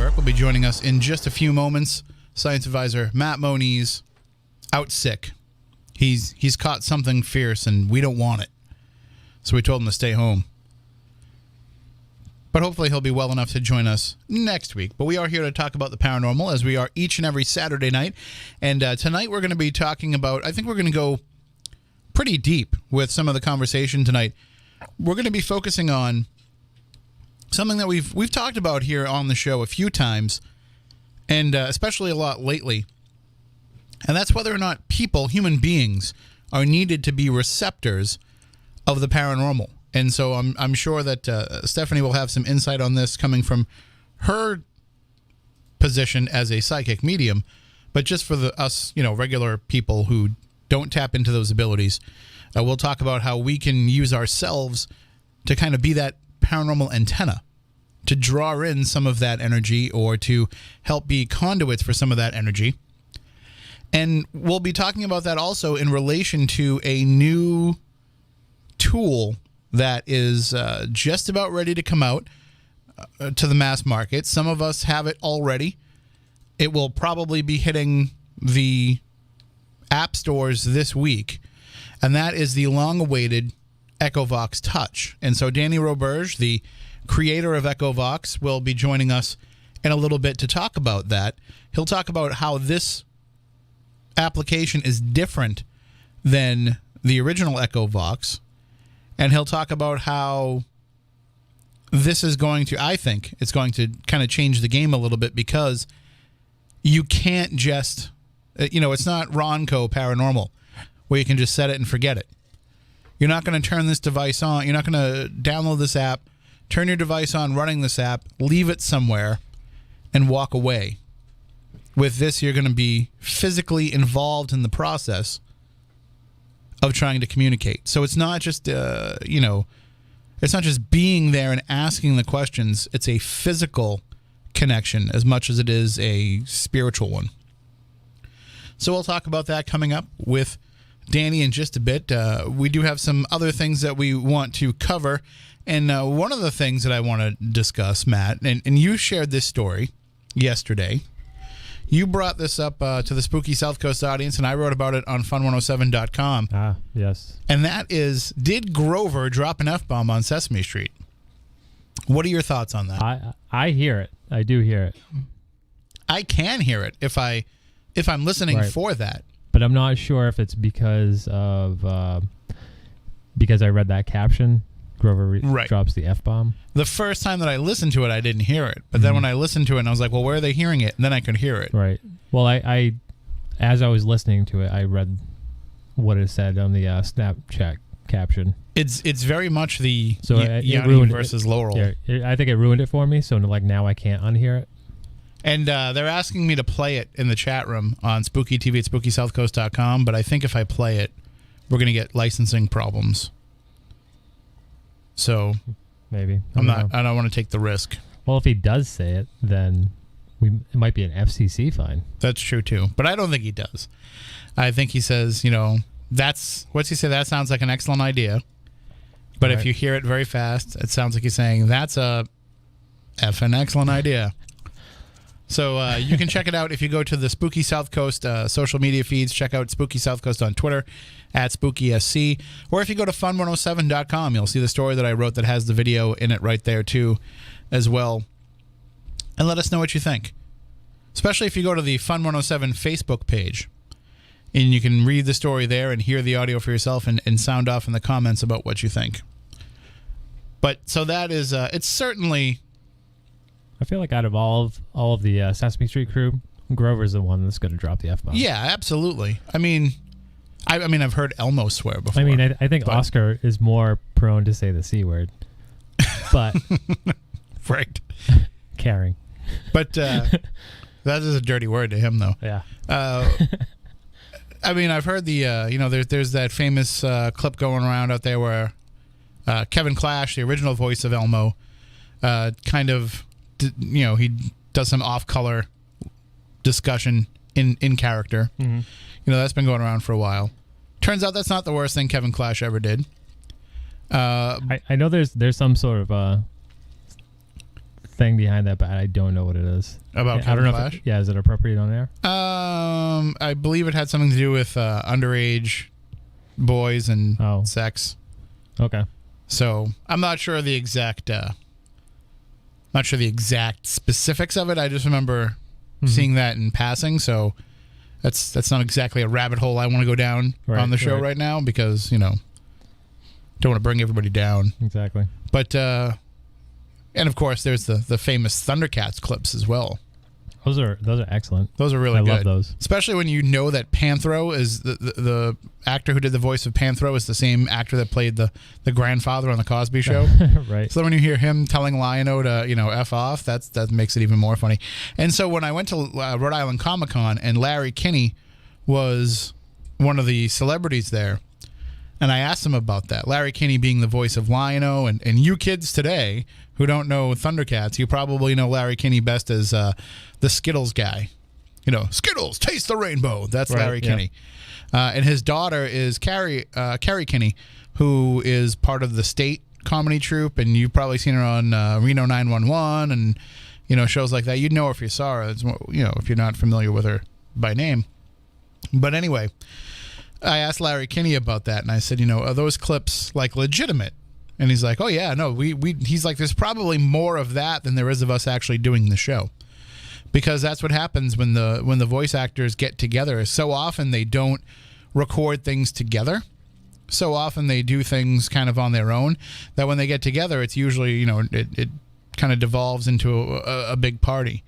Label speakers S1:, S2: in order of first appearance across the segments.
S1: Burke will be joining us in just a few moments. Science advisor Matt Moniz out sick. He's caught something fierce and we don't want it. So we told him to stay home. But hopefully he'll be well enough to join us next week. But we are here to talk about the paranormal, as we are each and every Saturday night. And tonight we're going to be talking about, I think we're going to go pretty deep with some of the conversation tonight. We're going to be focusing on something that we've talked about here on the show a few times, and especially a lot lately. And that's whether or not people, human beings, are needed to be receptors of the paranormal. And so I'm sure that Stephanie will have some insight on this coming from her position as a psychic medium. But just for us, regular people who don't tap into those abilities, we'll talk about how we can use ourselves to kind of be that paranormal antenna, to draw in some of that energy or to help be conduits for some of that energy. And we'll be talking about that also in relation to a new tool that is just about ready to come out to the mass market. Some of us have it already. It will probably be hitting the app stores this week, and that is the long-awaited Echovox Touch. And so Danny Roberge, the creator of Echovox, will be joining us in a little bit to talk about that. He'll talk about how this application is different than the original Echovox, and he'll talk about how this is going to, I think, it's going to kind of change the game a little bit, because you can't just, it's not Ronco Paranormal, where you can just set it and forget it. You're not going to turn this device on. You're not going to download this app, turn your device on running this app, leave it somewhere, and walk away. With this, you're going to be physically involved in the process of trying to communicate. So it's not just, it's not just being there and asking the questions. It's a physical connection as much as it is a spiritual one. So we'll talk about that coming up with Danny in just a bit. We do have some other things that we want to cover. And one of the things that I want to discuss, Matt, and you shared this story yesterday. You brought this up to the Spooky South Coast audience, and I wrote about it on fun107.com.
S2: Ah, yes.
S1: And that is, did Grover drop an F-bomb on Sesame Street? What are your thoughts on that?
S2: I hear it. I do hear it.
S1: I can hear it if I'm listening for that.
S2: But I'm not sure if it's because I read that caption. Grover drops the F-bomb.
S1: The first time that I listened to it, I didn't hear it. But then when I listened to it, and I was like, well, where are they hearing it? And then I could hear it.
S2: Right. Well, I as I was listening to it, I read what it said on the Snapchat caption.
S1: It's very much the
S2: it
S1: ruined versus Laurel.
S2: Yeah, I think it ruined it for me, so now I can't unhear it.
S1: And they're asking me to play it in the chat room on Spooky TV at SpookySouthCoast.com, but I think if I play it, we're going to get licensing problems. So
S2: maybe
S1: I don't want to take the risk.
S2: Well, if he does say it, then it might be an FCC fine.
S1: That's true too, but I don't think he does. I think he says, what's he say? That sounds like an excellent idea. But if you hear it very fast, it sounds like he's saying that's a effing excellent idea. So you can check it out if you go to the Spooky South Coast social media feeds. Check out Spooky South Coast on Twitter at SpookySC. Or if you go to fun107.com, you'll see the story that I wrote that has the video in it right there too as well. And let us know what you think. Especially if you go to the Fun 107 Facebook page. And you can read the story there and hear the audio for yourself and sound off in the comments about what you think. But so that is, it's certainly...
S2: I feel like out of all of the Sesame Street crew, Grover's the one that's going to drop the F-bomb.
S1: Yeah, absolutely. I mean, I've heard Elmo swear before.
S2: I mean, I think Oscar is more prone to say the C word, but
S1: right,
S2: caring.
S1: But that is a dirty word to him, though.
S2: Yeah.
S1: I mean, I've heard there's that famous clip going around out there where Kevin Clash, the original voice of Elmo, kind of. He does some off-color discussion in character. Mm-hmm. That's been going around for a while. Turns out that's not the worst thing Kevin Clash ever did.
S2: I know there's some sort of thing behind that, but I don't know what it is.
S1: About
S2: I don't know
S1: Flash?
S2: Is it appropriate on air?
S1: I believe it had something to do with underage boys and sex.
S2: Okay.
S1: So I'm not sure the exact specifics of it. I just remember seeing that in passing. So that's not exactly a rabbit hole I want to go down on the show right now because don't want to bring everybody down.
S2: Exactly.
S1: But and of course there's the famous Thundercats clips as well.
S2: Those are excellent.
S1: Those are really good. I
S2: love those.
S1: Especially when you know that Panthro is the actor who did the voice of Panthro is the same actor that played the grandfather on the Cosby Show.
S2: Right.
S1: So when you hear him telling Lion-O to F off, that makes it even more funny. And so when I went to Rhode Island Comic Con and Larry Kinney was one of the celebrities there, and I asked him about that. Larry Kinney being the voice of Lion-O, and you kids today who don't know Thundercats, you probably know Larry Kinney best as the Skittles guy. Skittles, taste the rainbow. That's Larry Kinney. And his daughter is Carrie Kinney, who is part of the State comedy troupe, and you've probably seen her on Reno 911 and shows like that. You'd know her if you saw her. If you're not familiar with her by name. But anyway, I asked Larry Kinney about that, and I said, are those clips like legitimate? And he's like, oh yeah, no, he's like, there's probably more of that than there is of us actually doing the show. Because that's what happens when the voice actors get together. So often they don't record things together. So often they do things kind of on their own, that when they get together, it's usually, it kind of devolves into a big party.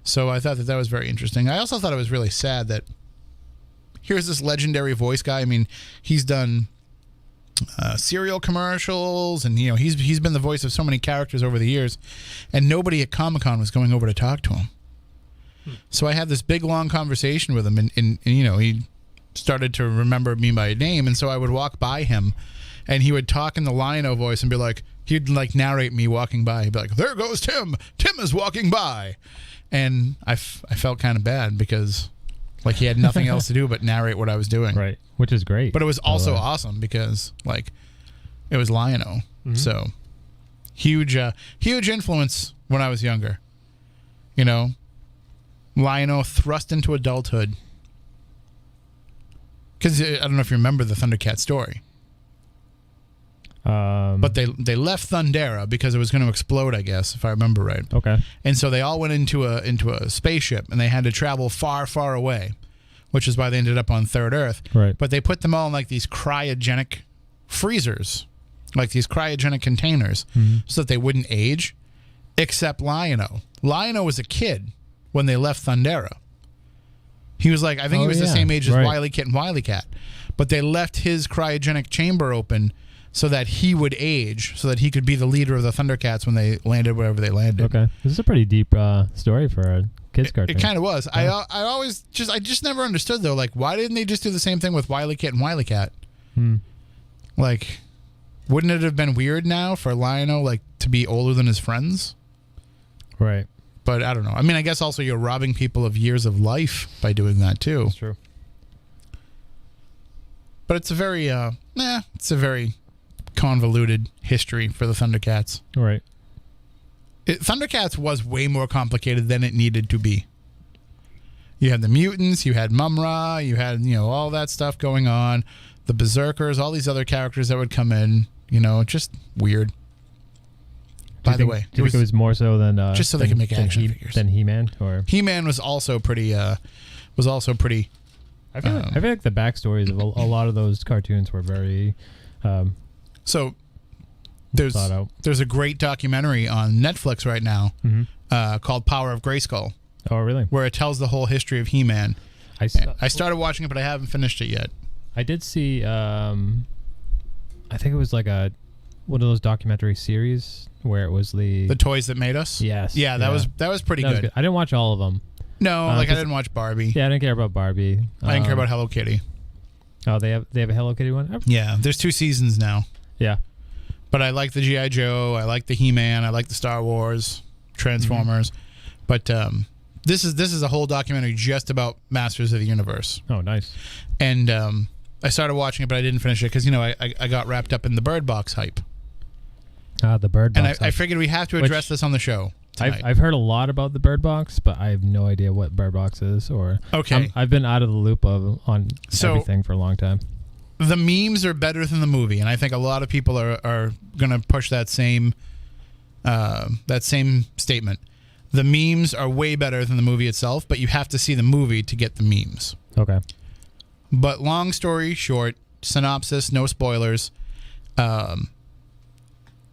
S1: So I thought that was very interesting. I also thought it was really sad that here's this legendary voice guy. I mean, he's done cereal commercials, and he's been the voice of so many characters over the years, and nobody at Comic-Con was going over to talk to him. So I had this big long conversation with him, and he started to remember me by name, and so I would walk by him, and he would talk in the Lion-O voice and be like, he'd like narrate me walking by. He'd be like, "There goes Tim. Tim is walking by," and I felt kind of bad because like he had nothing else to do but narrate what I was doing.
S2: Right, which is great.
S1: But it was also awesome because like it was Lion-O. So huge influence when I was younger. Lion-O thrust into adulthood. Because I don't know if you remember the Thundercat story. But they left Thundera because it was going to explode, I guess, if I remember right.
S2: Okay.
S1: And so they all went into a spaceship, and they had to travel far, far away, which is why they ended up on Third Earth.
S2: Right.
S1: But they put them all in like these cryogenic freezers, like these cryogenic containers, so that they wouldn't age, except Lion-O. Lion-O was a kid when they left Thundera. He was like, I think he was the same age as Wile Kit and Wile Cat. But they left his cryogenic chamber open so that he would age, so that he could be the leader of the Thundercats when they landed wherever they landed.
S2: Okay. This is a pretty deep story for a kid's cartoon.
S1: It kind of was. Yeah. I just never understood, though, like, why didn't they just do the same thing with Wile Kit and Wile Cat? Like, wouldn't it have been weird now for Lion-O, like, to be older than his friends?
S2: Right.
S1: But I don't know. I mean, I guess also you're robbing people of years of life by doing that too.
S2: That's true.
S1: But it's a very convoluted history for the Thundercats.
S2: Right.
S1: Thundercats was way more complicated than it needed to be. You had the mutants, you had Mum-Ra, you had all that stuff going on, the Berserkers, all these other characters that would come in. Just weird. By the way,
S2: do you think it was more so than
S1: just so they could make action figures
S2: than He-Man, or
S1: He-Man was also pretty. I feel
S2: like the backstories of a lot of those cartoons were very.
S1: So there's a great documentary on Netflix right now called Power of Grayskull.
S2: Oh, really?
S1: Where it tells the whole history of He-Man. I started watching it, but I haven't finished it yet.
S2: I did see. I think it was like one of those documentary series where it was the
S1: Toys That Made Us.
S2: Yes.
S1: Yeah, that was pretty good.
S2: I didn't watch all of them.
S1: No, I didn't watch Barbie.
S2: Yeah, I didn't care about Barbie.
S1: I didn't care about Hello Kitty.
S2: Oh, they have a Hello Kitty one?
S1: Yeah, there's 2 seasons now.
S2: Yeah.
S1: But I like the G.I. Joe, I like the He-Man, I like the Star Wars, Transformers. But this is a whole documentary just about Masters of the Universe.
S2: Oh, nice.
S1: And I started watching it, but I didn't finish it because I got wrapped up in the Bird Box hype.
S2: The Bird Box.
S1: And I figured we have to address this on the show.
S2: tonight. I've heard a lot about the Bird Box, but I have no idea what Bird Box is.
S1: Okay.
S2: I've been out of the loop on everything for a long time.
S1: The memes are better than the movie, and I think a lot of people are going to push that same statement. The memes are way better than the movie itself, but you have to see the movie to get the memes.
S2: Okay.
S1: But long story short, synopsis, no spoilers.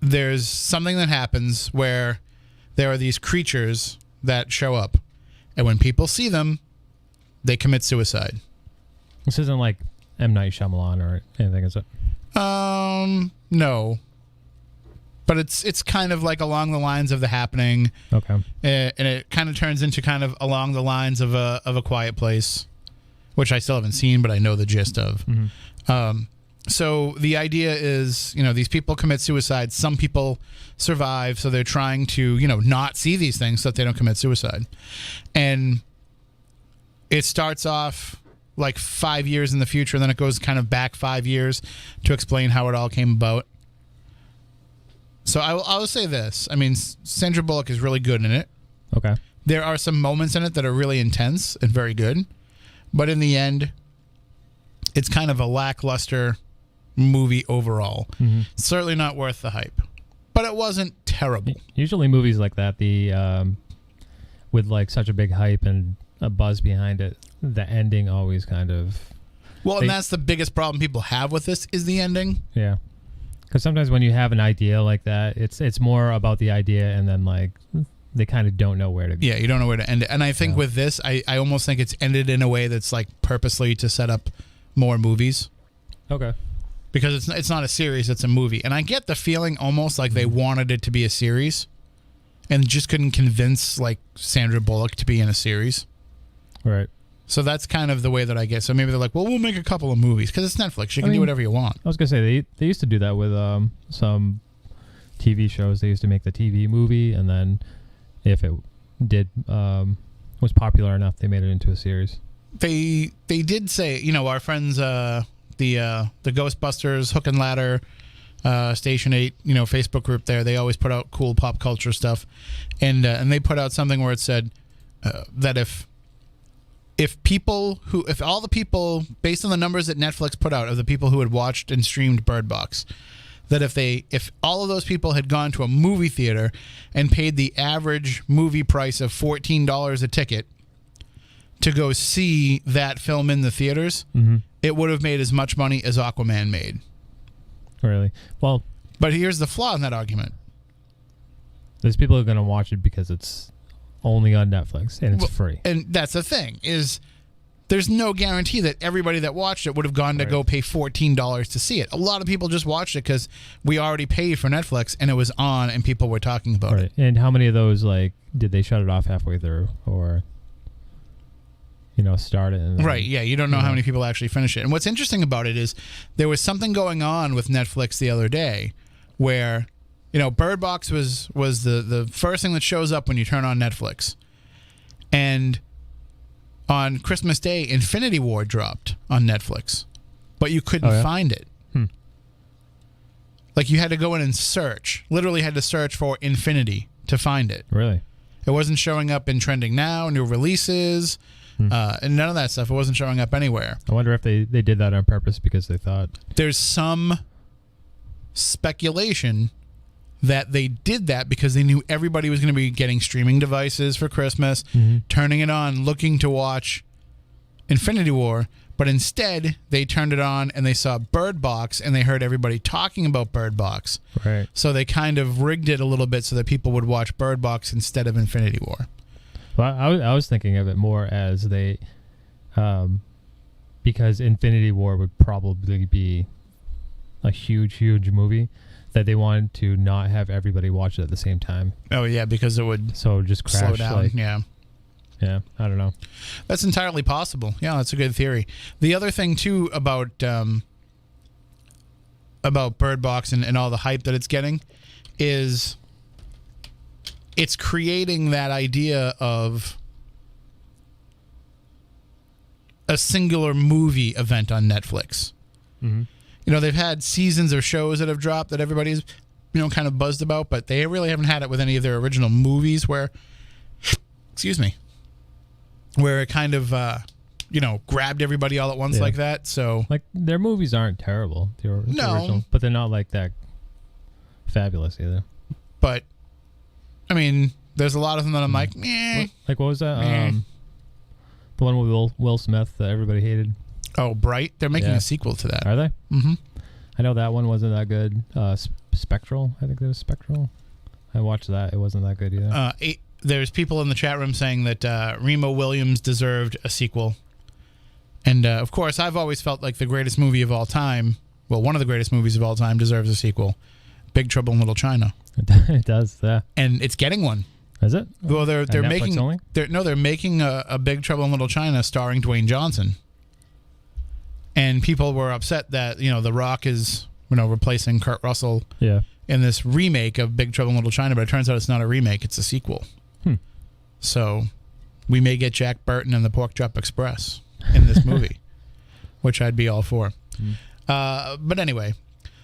S1: There's something that happens where there are these creatures that show up, and when people see them, they commit suicide.
S2: This isn't like M. Night Shyamalan or anything, is it?
S1: No. But it's kind of like along the lines of The Happening.
S2: Okay.
S1: And it kind of turns into kind of along the lines of a Quiet Place, which I still haven't seen, but I know the gist of.
S2: Mm-hmm.
S1: So the idea is, these people commit suicide. Some people survive, so they're trying to, not see these things so that they don't commit suicide. And it starts off like 5 years in the future, and then it goes kind of back 5 years to explain how it all came about. So I'll say this. I mean, Sandra Bullock is really good in it.
S2: Okay.
S1: There are some moments in it that are really intense and very good. But in the end, it's kind of a lackluster movie overall. Mm-hmm. Certainly not worth the hype. But it wasn't terrible.
S2: Usually movies like that, with like such a big hype and a buzz behind it, the ending always kind of...
S1: Well, and that's the biggest problem people have with this is the ending. Yeah.
S2: Because sometimes when you have an idea like that, it's more about the idea, and then like they kind of don't know where to go.
S1: Yeah, you don't know where to end it. And I think with this, I almost think it's ended in a way that's like purposely to set up more movies.
S2: Okay.
S1: Because it's not a series, it's a movie. And I get the feeling almost like they wanted it to be a series and just couldn't convince like Sandra Bullock to be in a series.
S2: Right.
S1: So that's kind of the way that I get. So maybe they're like, well, we'll make a couple of movies because it's Netflix. You can do whatever you want.
S2: I was going to say, they used to do that with some TV shows. They used to make the TV movie, and then if it was popular enough, they made it into a series.
S1: They did say, our friends, the Ghostbusters, Hook and Ladder, Station 8, Facebook group there, they always put out cool pop culture stuff. And they put out something where it said that if all the people, based on the numbers that Netflix put out of the people who had watched and streamed Bird Box, that if all of those people had gone to a movie theater and paid the average movie price of $14 a ticket to go see that film in the theaters, mm-hmm. it would have made as much money as Aquaman made.
S2: Really? Well,
S1: but here's the flaw in that argument.
S2: There's people who are going to watch it because it's only on Netflix and it's free.
S1: And that's the thing, is there's no guarantee that everybody that watched it would have gone to go pay $14 to see it. A lot of people just watched it because we already paid for Netflix and it was on and people were talking about it.
S2: And how many of those, like, did they shut it off halfway through or, start it? And then,
S1: right, yeah, you don't know how many people actually finish it. And what's interesting about it is there was something going on with Netflix the other day where... Bird Box was the first thing that shows up when you turn on Netflix. And on Christmas Day, Infinity War dropped on Netflix. But you couldn't find it. Like, you had to go in and search. Literally had to search for Infinity to find it.
S2: Really?
S1: It wasn't showing up in Trending Now, new releases, and none of that stuff. It wasn't showing up anywhere.
S2: I wonder if they did that on purpose because they thought...
S1: There's some speculation that they did that because they knew everybody was going to be getting streaming devices for Christmas, turning it on, looking to watch Infinity War, but instead they turned it on and they saw Bird Box and they heard everybody talking about Bird Box.
S2: Right.
S1: So they kind of rigged it a little bit so that people would watch Bird Box instead of Infinity War.
S2: Well, I was thinking of it more as they, because Infinity War would probably be a huge, huge movie, that they wanted to not have everybody watch it at the same time.
S1: Oh, yeah, because it would
S2: just crash,
S1: slow down. Yeah,
S2: I don't know.
S1: That's entirely possible. Yeah, that's a good theory. The other thing, too, about Bird Box and all the hype that it's getting is it's creating that idea of a singular movie event on Netflix. Mm-hmm. They've had seasons of shows that have dropped that everybody's kind of buzzed about, but they really haven't had it with any of their original movies where, excuse me, where it kind of, grabbed everybody all at once like that. So,
S2: like, their movies aren't terrible. The original, but they're not like that fabulous either.
S1: But, I mean, there's a lot of them that I'm like, meh.
S2: Like, what was that? The one with Will Smith that everybody hated.
S1: Oh, Bright. They're making a sequel to that.
S2: Are they?
S1: Mm-hmm.
S2: I know that one wasn't that good. Spectral. I think it was Spectral. I watched that. It wasn't that good either.
S1: There's people in the chat room saying that Remo Williams deserved a sequel. And, of course, I've always felt like the greatest movie of all time, well, one of the greatest movies of all time deserves a sequel. Big Trouble in Little China.
S2: It does, yeah.
S1: And it's getting one.
S2: Is it?
S1: Well, they're
S2: Netflix only?
S1: They're making a Big Trouble in Little China starring Dwayne Johnson. And people were upset that, The Rock is, replacing Kurt Russell in this remake of Big Trouble in Little China, but it turns out it's not a remake, it's a sequel. So we may get Jack Burton and the Pork Chop Express in this movie, which I'd be all for. But anyway,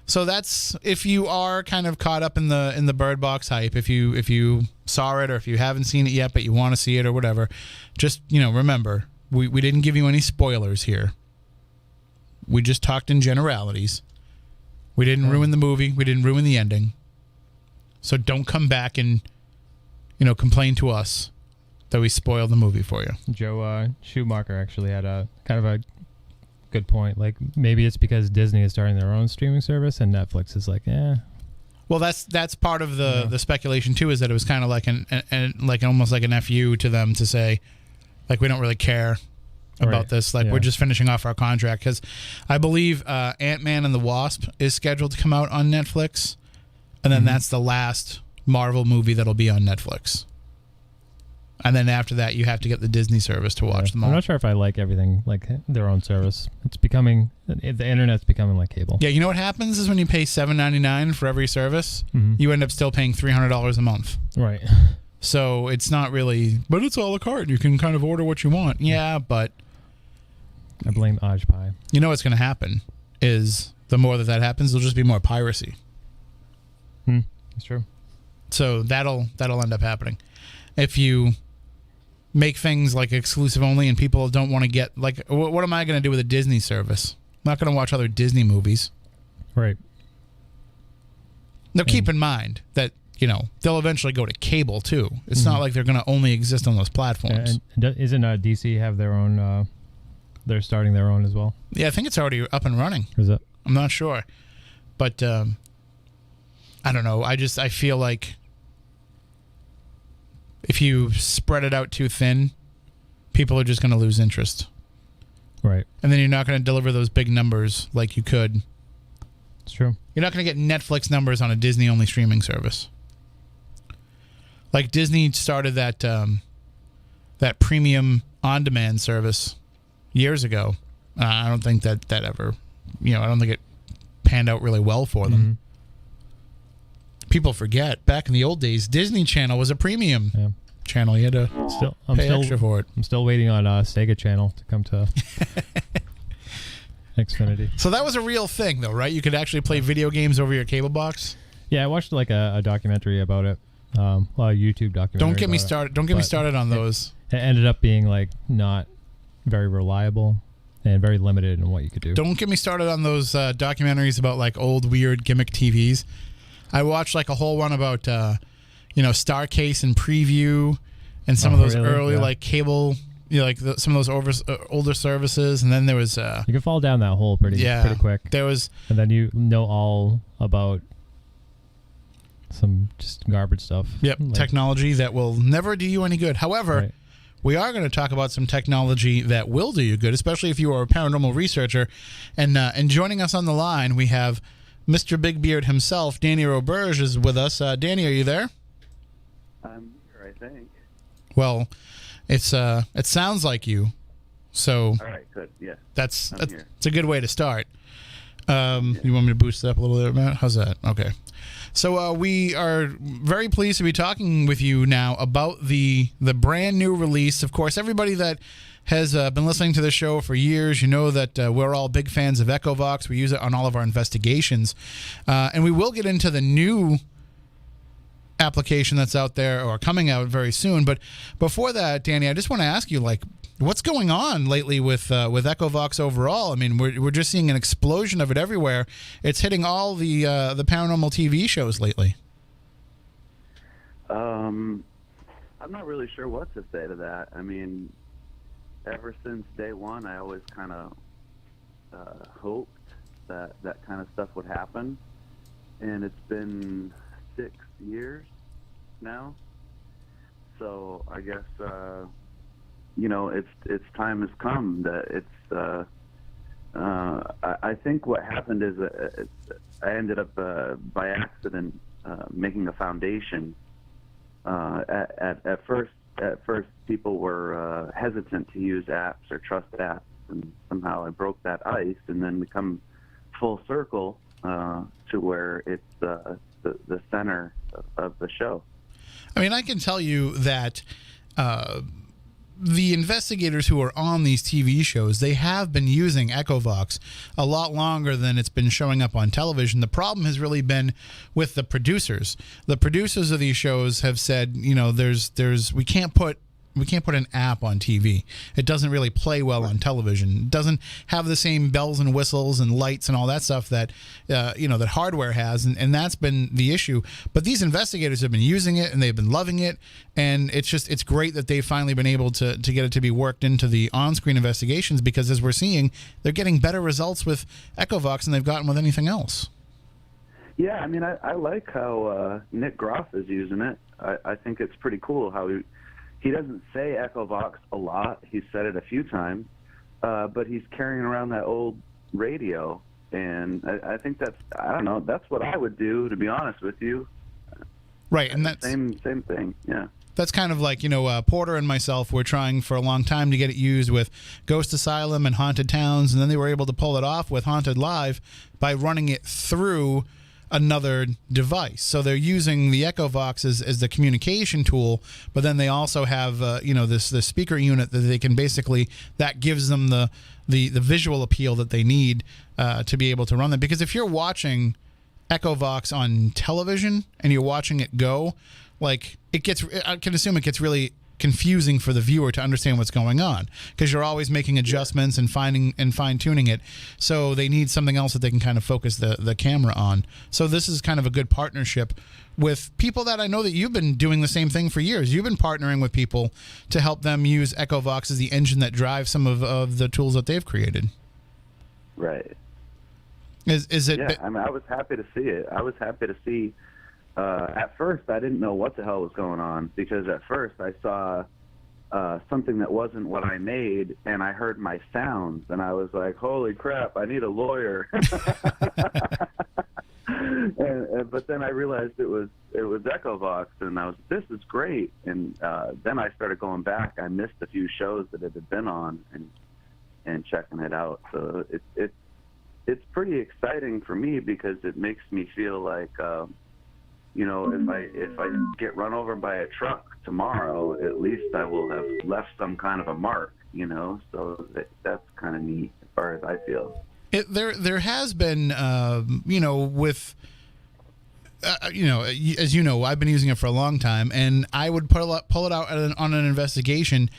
S1: so that's, if you are kind of caught up in the Bird Box hype, if you saw it or if you haven't seen it yet but you want to see it or whatever, just, remember, we didn't give you any spoilers here. We just talked in generalities. We didn't ruin the movie. We didn't ruin the ending. So don't come back and, complain to us that we spoiled the movie for you.
S2: Joe Schumacher actually had a kind of a good point. Like, maybe it's because Disney is starting their own streaming service and Netflix is like,
S1: Well, that's part of the speculation too, is that it was kind of like like almost like an FU to them to say, like, we don't really care about this. Like, we're just finishing off our contract, because I believe Ant-Man and the Wasp is scheduled to come out on Netflix, and then that's the last Marvel movie that'll be on Netflix. And then after that, you have to get the Disney service to watch them all.
S2: I'm not sure if I like everything like their own service. It's becoming, the internet's becoming like cable.
S1: Yeah, you know what happens is when you pay $7.99 for every service, you end up still paying $300 a month.
S2: Right.
S1: So it's not really, but it's a la carte. You can kind of order what you want. Yeah, but
S2: I blame Ajpai.
S1: You know what's going to happen is the more that happens, there'll just be more piracy.
S2: That's true.
S1: So that'll end up happening. If you make things like exclusive only and people don't want to get, like, what am I going to do with a Disney service? I'm not going to watch other Disney movies.
S2: Right.
S1: Now, keep in mind that, they'll eventually go to cable too. It's not like they're going to only exist on those platforms.
S2: And isn't DC have their own, they're starting their own as well?
S1: Yeah, I think it's already up and running.
S2: Is it?
S1: I'm not sure. But, I don't know. I feel like if you spread it out too thin, people are just going to lose interest.
S2: Right.
S1: And then you're not going to deliver those big numbers like you could.
S2: It's true.
S1: You're not going to get Netflix numbers on a Disney-only streaming service. Like, Disney started that premium on-demand service years ago. I don't think that ever, I don't think it panned out really well for them. People forget, back in the old days, Disney Channel was a premium channel. You had to pay extra for it.
S2: I'm still waiting on Sega Channel to come to Xfinity.
S1: So that was a real thing, though, right? You could actually play video games over your cable box?
S2: Yeah, I watched like a documentary about it. A YouTube documentary.
S1: Don't get me started. Don't get me started on those.
S2: It ended up being like not very reliable and very limited in what you could do.
S1: Don't get me started on those documentaries about like old weird gimmick TVs. I watched like a whole one about Starcase and Preview and some of those early like cable, some of those older services, and then there was
S2: you can fall down that hole pretty quick.
S1: There was,
S2: and then you know all about some just garbage stuff.
S1: Yep, technology that will never do you any good. However, we are going to talk about some technology that will do you good, especially if you are a paranormal researcher. And joining us on the line, we have Mr. Big Beard himself. Danny Roberge is with us. Danny, are you there?
S3: I'm here, I think.
S1: Well, it sounds like you. So
S3: all right, good. Yeah,
S1: that's a good way to start. You want me to boost it up a little bit, Matt? How's that? Okay. So we are very pleased to be talking with you now about the brand new release. Of course, everybody that has been listening to the show for years, you know that we're all big fans of Echovox. We use it on all of our investigations. And we will get into the new application that's out there or coming out very soon. But before that, Danny, I just want to ask you, like, what's going on lately with Echovox overall? I mean, we're just seeing an explosion of it everywhere. It's hitting all the paranormal TV shows lately.
S3: I'm not really sure what to say to that. I mean, ever since day one, I always kind of hoped that kind of stuff would happen, and it's been 6 years now. So I guess it's time has come that it's. I think what happened is I ended up by accident making a foundation. At first, people were hesitant to use apps or trust apps, and somehow I broke that ice, and then we come full circle to where it's the center of the show.
S1: I mean, I can tell you that the investigators who are on these TV shows, they have been using Echovox a lot longer than it's been showing up on television. The problem has really been with the producers. The producers of these shows have said, you know, we can't put an app on TV. It doesn't really play well on television. It doesn't have the same bells and whistles and lights and all that stuff that that hardware has, and that's been the issue. But these investigators have been using it, and they've been loving it, and it's great that they've finally been able to get it to be worked into the on-screen investigations, because as we're seeing, they're getting better results with Echovox than they've gotten with anything else.
S3: Yeah, I mean, I like how Nick Groff is using it. I think it's pretty cool how he doesn't say Echovox a lot. He's said it a few times, but he's carrying around that old radio, and I think that's what I would do, to be honest with you.
S1: Right, and that's
S3: same thing. Yeah.
S1: That's kind of like, Porter and myself were trying for a long time to get it used with Ghost Asylum and Haunted Towns, and then they were able to pull it off with Haunted Live by running it through another device. So they're using the Echovox as the communication tool, but then they also have this speaker unit that they can that gives them the visual appeal that they need to be able to run them. Because if you're watching Echovox on television and you're watching it go, like, I can assume it gets really confusing for the viewer to understand what's going on, because you're always making adjustments and fine-tuning it. So they need something else that they can kind of focus the camera on. So this is kind of a good partnership with people that I know that you've been doing the same thing for years. You've been partnering with people to help them use Echovox as the engine that drives some of the tools that they've created.
S3: Right.
S1: Is it?
S3: Yeah, I mean, I was happy to see it. I was happy to see. At first, I didn't know what the hell was going on, because at first I saw something that wasn't what I made, and I heard my sounds, and I was like, holy crap, I need a lawyer. But then I realized it was Echovox, and I was, this is great. And then I started going back. I missed a few shows that it had been on, and checking it out. So it's pretty exciting for me, because it makes me feel like, if I get run over by a truck tomorrow, at least I will have left some kind of a mark, So that's kind of neat as far as I feel.
S1: There has been, with. As you know, I've been using it for a long time, and I would pull it out on an investigation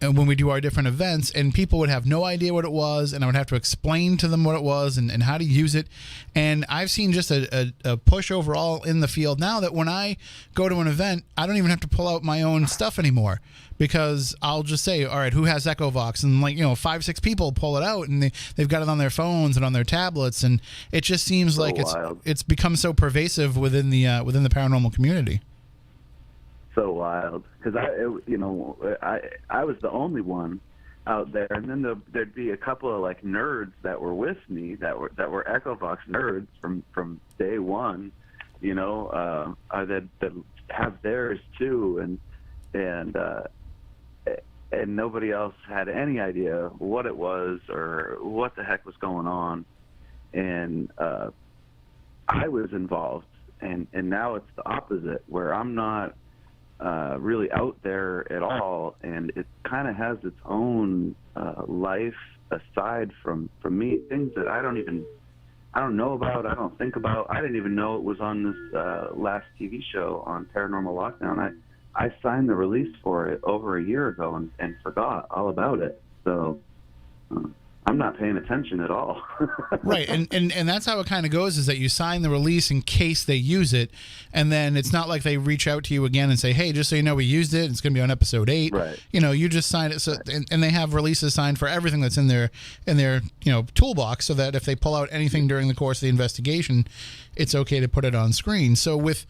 S1: when we do our different events, and people would have no idea what it was, and I would have to explain to them what it was and how to use it. And I've seen just a push overall in the field now that when I go to an event, I don't even have to pull out my own stuff anymore, because I'll just say, all right, who has Echovox? And 5-6 people pull it out, and they've got it on their phones and on their tablets, and it just seems like it's become so pervasive within the paranormal community.
S3: So wild, because I was the only one out there, and then there'd be a couple of nerds that were with me that were Echovox nerds from day one, that have theirs too, and nobody else had any idea what it was or what the heck was going on, and I was involved. and now it's the opposite, where I'm not really out there at all, and it kind of has its own life aside from me, things that I don't know about, I don't think about. I didn't even know it was on this last TV show on Paranormal Lockdown. I signed the release for it over a year ago and forgot all about it. So I'm not paying attention at all.
S1: Right, and that's how it kind of goes, is that you sign the release in case they use it, and then it's not like they reach out to you again and say, hey, just so you know, we used it, it's going to be on episode 8.
S3: Right.
S1: You know, you just sign it, so, and they have releases signed for everything that's in their toolbox, so that if they pull out anything during the course of the investigation, it's okay to put it on screen. So with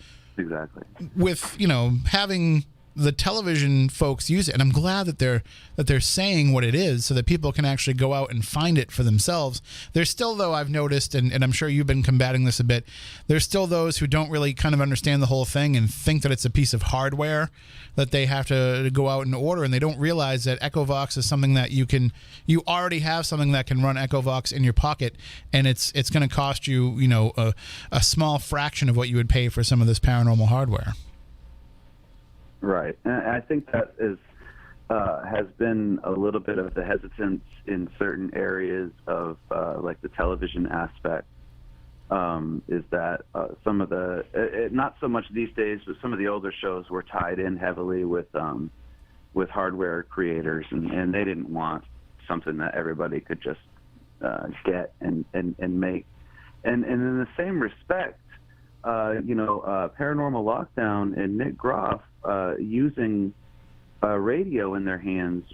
S1: having the television folks use it, and I'm glad that they're saying what it is so that people can actually go out and find it for themselves. There's still, though, I've noticed, and I'm sure you've been combating this a bit, there's still those who don't really kind of understand the whole thing and think that it's a piece of hardware that they have to go out and order, and they don't realize that Echovox is something that you already have something that can run Echovox in your pocket, and it's going to cost you, a small fraction of what you would pay for some of this paranormal hardware.
S3: Right, and I think that has been a little bit of the hesitance in certain areas of like the television aspect. Is that some of not so much these days, but some of the older shows were tied in heavily with hardware creators, and they didn't want something that everybody could just get and make. And in the same respect, Paranormal Lockdown and Nick Groff using radio in their hands,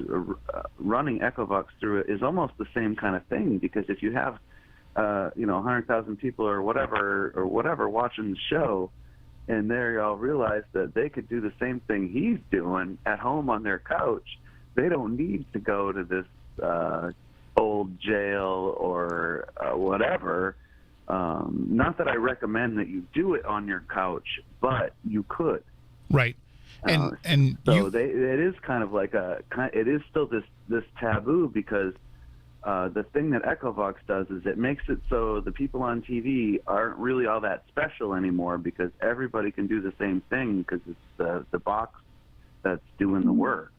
S3: running Echovox through it is almost the same kind of thing, because if you have 100,000 people or whatever watching the show, and they all realize that they could do the same thing he's doing at home on their couch, they don't need to go to this old jail or whatever. Not that I recommend that you do it on your couch, but you could.
S1: Right. And
S3: so it is kind of like it is still this taboo, because the thing that Echovox does is it makes it so the people on TV aren't really all that special anymore, because everybody can do the same thing, because it's the box that's doing the work,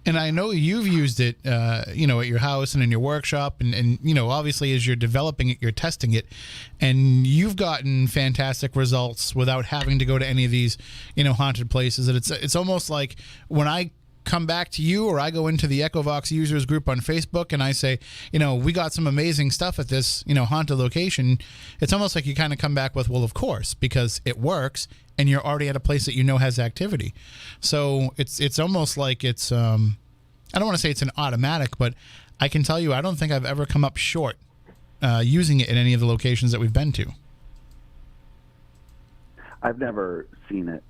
S1: And I know you've used it, at your house and in your workshop, and obviously as you're developing it, you're testing it, and you've gotten fantastic results without having to go to any of these, haunted places. And it's almost like when I come back to you, or I go into the Echovox users group on Facebook and I say, we got some amazing stuff at this, haunted location. It's almost like you kind of come back with, well, of course, because it works, and you're already at a place that has activity. So it's almost like it's I don't want to say it's an automatic, but I can tell you I don't think I've ever come up short using it in any of the locations that we've been to.
S3: I've never seen it.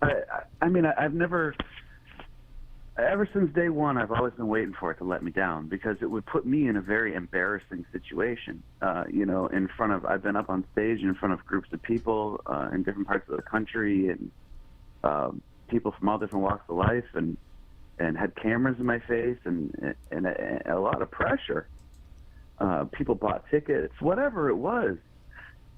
S3: I've never, ever since day one, I've always been waiting for it to let me down, because it would put me in a very embarrassing situation. I've been up on stage in front of groups of people in different parts of the country, and people from all different walks of life, and had cameras in my face, and a lot of pressure. People bought tickets, whatever it was.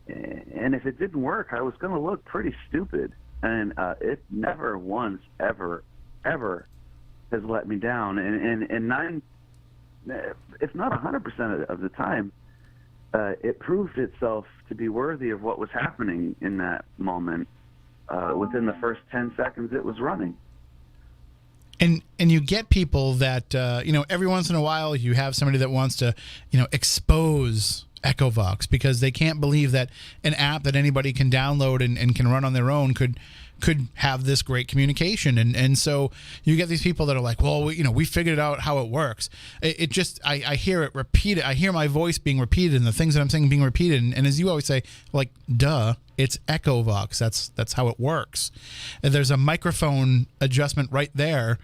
S3: And if it didn't work, I was going to look pretty stupid. And it never once, ever has let me down. And nine, if not 100% of the time, it proved itself to be worthy of what was happening in that moment. Within the first 10 seconds it was running.
S1: And you get people that, every once in a while you have somebody that wants to, expose Echovox, because they can't believe that an app that anybody can download and can run on their own could have this great communication. And so you get these people that are like, well, we figured out how it works. I hear it repeated. I hear my voice being repeated and the things that I'm saying being repeated. And as you always say, like, duh, it's Echovox. That's how it works. And there's a microphone adjustment right there.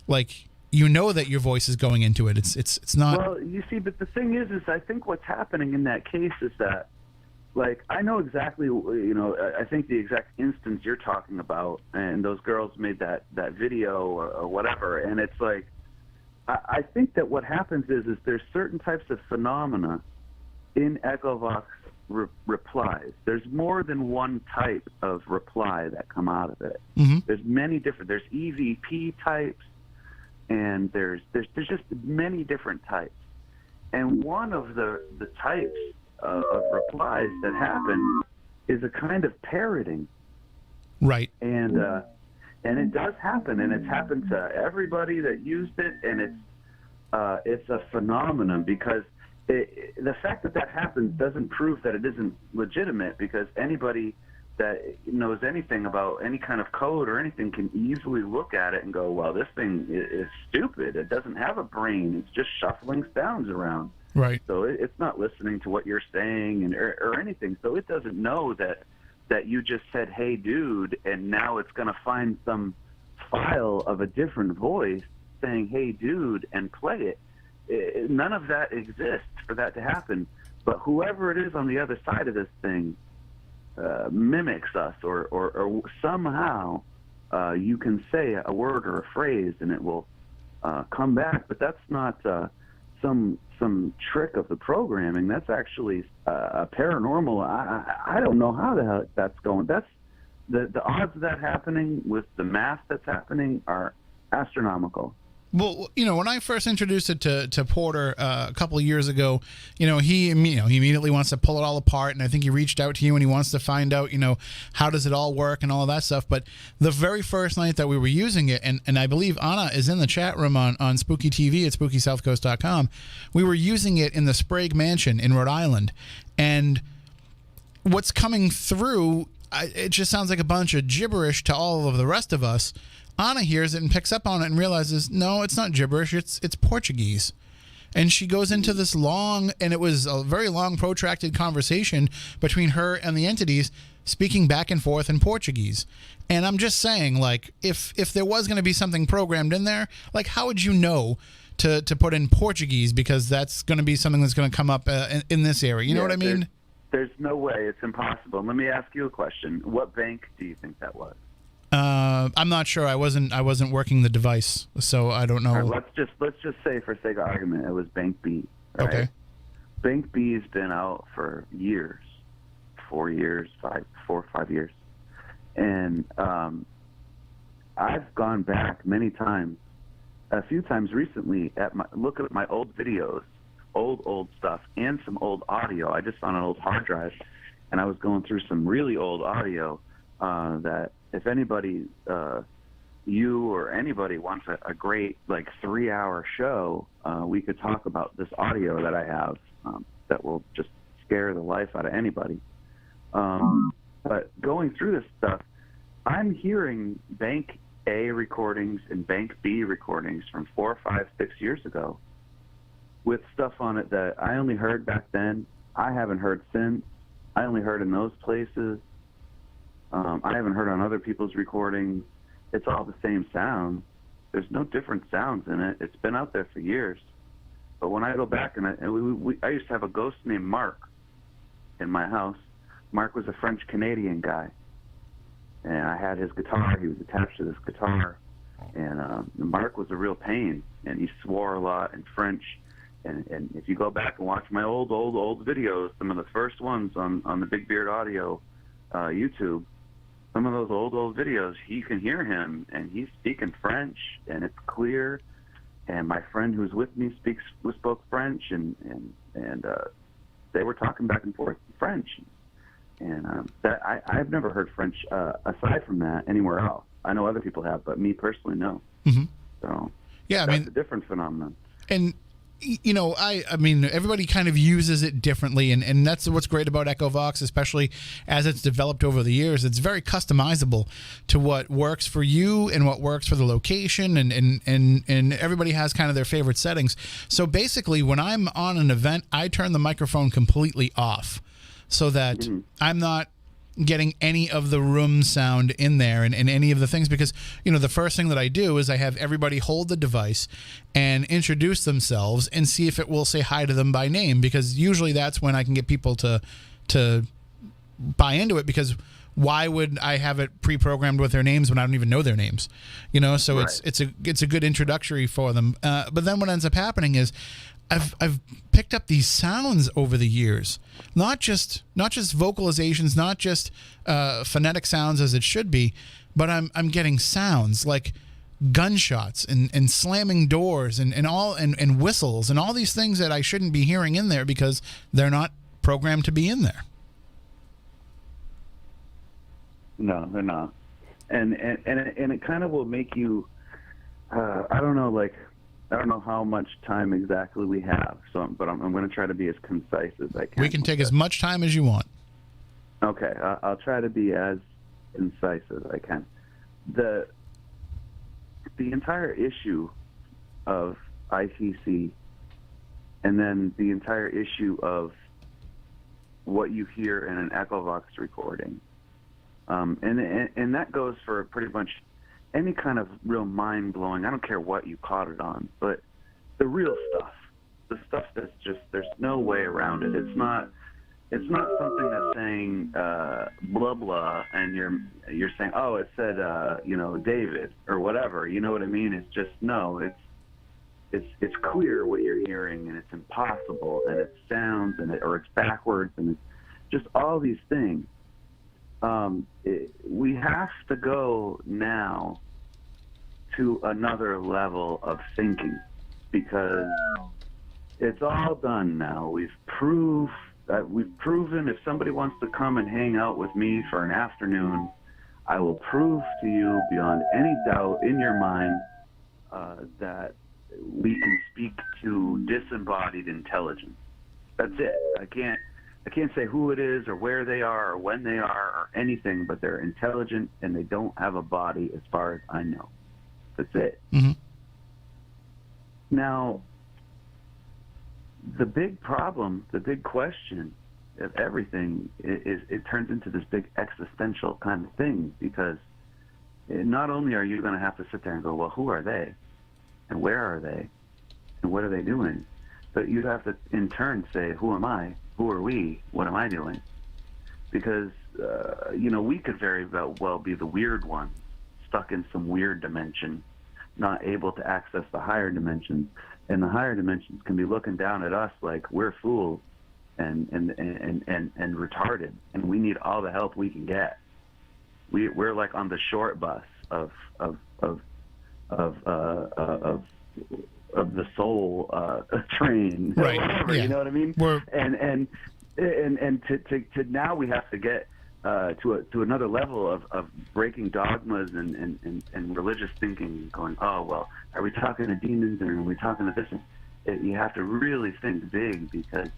S1: Like, that your voice is going into it. It's not.
S3: Well, you see, but the thing is I think what's happening in that case is that, like, I know exactly, I think the exact instance you're talking about, and those girls made that video or whatever, and it's like, I think that what happens is there's certain types of phenomena in Echovox replies. There's more than one type of reply that come out of it.
S1: Mm-hmm.
S3: There's many different. There's EVP types, and there's just many different types. And one of the types of replies that happen is a kind of parroting.
S1: Right.
S3: And it does happen, and it's happened to everybody that used it, and it's a phenomenon, because the fact that happens doesn't prove that it isn't legitimate, because anybody that knows anything about any kind of code or anything can easily look at it and go, well, this thing is stupid. It doesn't have a brain. It's just shuffling sounds around.
S1: Right.
S3: So it's not listening to what you're saying or anything. So it doesn't know that you just said, hey, dude, and now it's going to find some file of a different voice saying, hey, dude, and play it. None of that exists for that to happen. But whoever it is on the other side of this thing mimics us, or somehow you can say a word or a phrase and it will come back. But that's not some trick of the programming. That's actually a paranormal. I don't know how the hell that's going. That's the odds of that happening with the math that's happening are astronomical.
S1: Well, when I first introduced it to Porter a couple of years ago, he immediately wants to pull it all apart, and I think he reached out to you and he wants to find out, how does it all work and all of that stuff. But the very first night that we were using it, and I believe Anna is in the chat room on Spooky TV at SpookySouthCoast.com, we were using it in the Sprague Mansion in Rhode Island, and what's coming through, it just sounds like a bunch of gibberish to all of the rest of us. Anna hears it and picks up on it and realizes, no, it's not gibberish, it's Portuguese. And she goes into this long, and it was a very long, protracted conversation between her and the entities, speaking back and forth in Portuguese. And I'm just saying, like, if there was going to be something programmed in there, like, how would you know to put in Portuguese? Because that's going to be something that's going to come up in this area. You know what I mean?
S3: There's no way. It's impossible. Let me ask you a question. What bank do you think that was?
S1: I'm not sure. I wasn't working the device, so I don't know.
S3: All right, let's just say, for sake of argument, it was Bank B. Right?
S1: Okay.
S3: Bank B has been out for years, 4 years, 4 or 5 years, and I've gone back many times, a few times recently, look at my old videos, old stuff, and some old audio. I just found an old hard drive, and I was going through some really old audio that. If anybody, you or anybody wants a great 3-hour show, we could talk about this audio that I have that will just scare the life out of anybody. But going through this stuff, I'm hearing Bank A recordings and Bank B recordings from 4, 5, 6 years ago with stuff on it that I only heard back then. I haven't heard since. I only heard in those places. I haven't heard on other people's recordings. It's all the same sound. There's no different sounds in it. It's been out there for years. But when I go back, and I used to have a ghost named Mark in my house. Mark was a French-Canadian guy. And I had his guitar. He was attached to this guitar. And Mark was a real pain. And he swore a lot in French. And if you go back and watch my old videos, some of the first ones on the Big Beard Audio YouTube, some of those old videos, you can hear him, and he's speaking French, and it's clear. And my friend who's with me spoke French, and they were talking back and forth in French. And that I've never heard French aside from that anywhere else. I know other people have, but me personally, no.
S1: Mm-hmm.
S3: So
S1: yeah,
S3: that's a different phenomenon.
S1: And I mean, everybody kind of uses it differently, and that's what's great about Echovox, especially as it's developed over the years. It's very customizable to what works for you and what works for the location, and everybody has kind of their favorite settings. So basically, when I'm on an event, I turn the microphone completely off so that I'm not getting any of the room sound in there and any of the things, because the first thing that I do is I have everybody hold the device and introduce themselves and see if it will say hi to them by name, because usually that's when I can get people to buy into it, because why would I have it pre-programmed with their names when I don't even know their names? So right. It's a good introductory for them. But then what ends up happening is I've picked up these sounds over the years, not just vocalizations, not just phonetic sounds as it should be, but I'm getting sounds like gunshots and slamming doors and whistles and all these things that I shouldn't be hearing in there because they're not programmed to be in there.
S3: No, they're not. And it kind of will make you, I don't know how much time exactly we have, but I'm going to try to be as concise as I can.
S1: We can take as much time as you want.
S3: Okay, I'll try to be as concise as I can. The entire issue of ITC, and then the entire issue of what you hear in an Echovox recording, and that goes for pretty much any kind of real mind-blowing, I don't care what you caught it on, but the real stuff, the stuff that's just, there's no way around it. It's not something that's saying blah blah, and you're saying, oh, it said David or whatever. You know what I mean? It's just, no, it's clear what you're hearing, and it's impossible, and it sounds, or it's backwards, and it's just all these things. We have to go now to another level of thinking, because it's all done now. We've proven, if somebody wants to come and hang out with me for an afternoon, I will prove to you beyond any doubt in your mind that we can speak to disembodied intelligence. That's it. I can't say who it is or where they are or when they are or anything, but they're intelligent and they don't have a body as far as I know. That's it.
S1: Mm-hmm.
S3: Now, the big problem, the big question of everything is it turns into this big existential kind of thing, because not only are you going to have to sit there and go, well, who are they? And where are they? And what are they doing? But you have to, in turn, say, who am I? Who are we? What am I doing? Because, we could very well be the weird one, stuck in some weird dimension, not able to access the higher dimensions. And the higher dimensions can be looking down at us like we're fools and retarded, and we need all the help we can get. We're like on the short bus of the soul train,
S1: right?
S3: Whatever,
S1: yeah.
S3: You know what I mean? And to now we have to get to another level of breaking dogmas and religious thinking, going, oh, well, are we talking to demons or are we talking to this? You have to really think big, because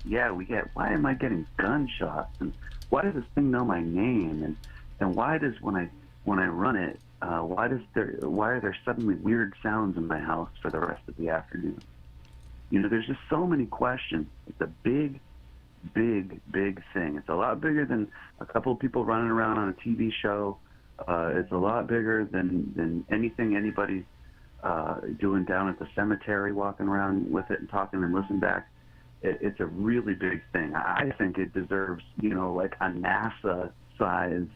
S3: why am I getting gunshots, and why does this thing know my name, and why does when I run it, why are there suddenly weird sounds in my house for the rest of the afternoon? There's just so many questions. It's a big thing. It's a lot bigger than a couple of people running around on a TV show. It's a lot bigger than anything anybody's doing down at the cemetery, walking around with it and talking and listening back. It's a really big thing. I think it deserves, like a NASA-sized,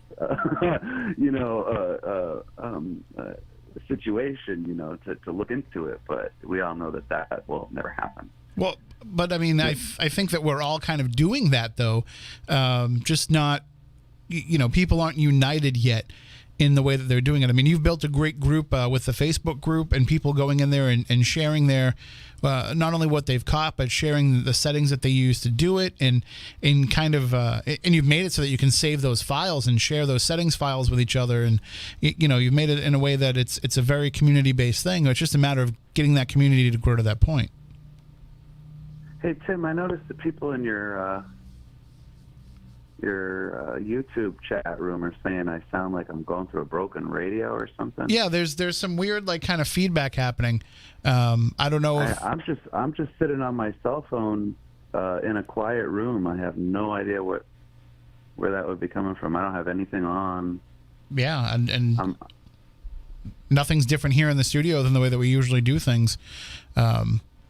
S3: situation, to look into it. But we all know that will never happen.
S1: Well, but I mean, I think that we're all kind of doing that, though. Just not, people aren't united yet in the way that they're doing it. I mean, you've built a great group with the Facebook group, and people going in there and sharing their, not only what they've caught, but sharing the settings that they use to do it, and kind of, and you've made it so that you can save those files and share those settings files with each other, and you've made it in a way that it's a very community-based thing. It's just a matter of getting that community to grow to that point.
S3: Hey, Tim, I noticed the people in your YouTube chat room are saying I sound like I'm going through a broken radio or something.
S1: Yeah, there's some weird kind of feedback happening. I don't know.
S3: I'm just sitting on my cell phone in a quiet room. I have no idea where that would be coming from. I don't have anything on. Yeah, and
S1: nothing's different here in the studio than the way that we usually do things.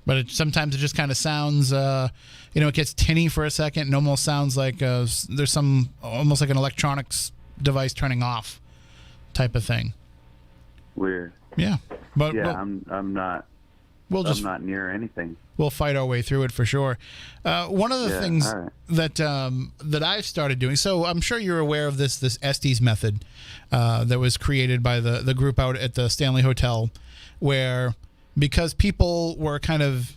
S1: But sometimes it just kind of sounds, it gets tinny for a second and almost sounds like there's almost like an electronics device turning off type of thing.
S3: Weird.
S1: Yeah.
S3: I'm not I'm not near anything.
S1: We'll fight our way through it for sure. One of the things that I've started doing, so I'm sure you're aware of this Estes method that was created by the group out at the Stanley Hotel, where because people were kind of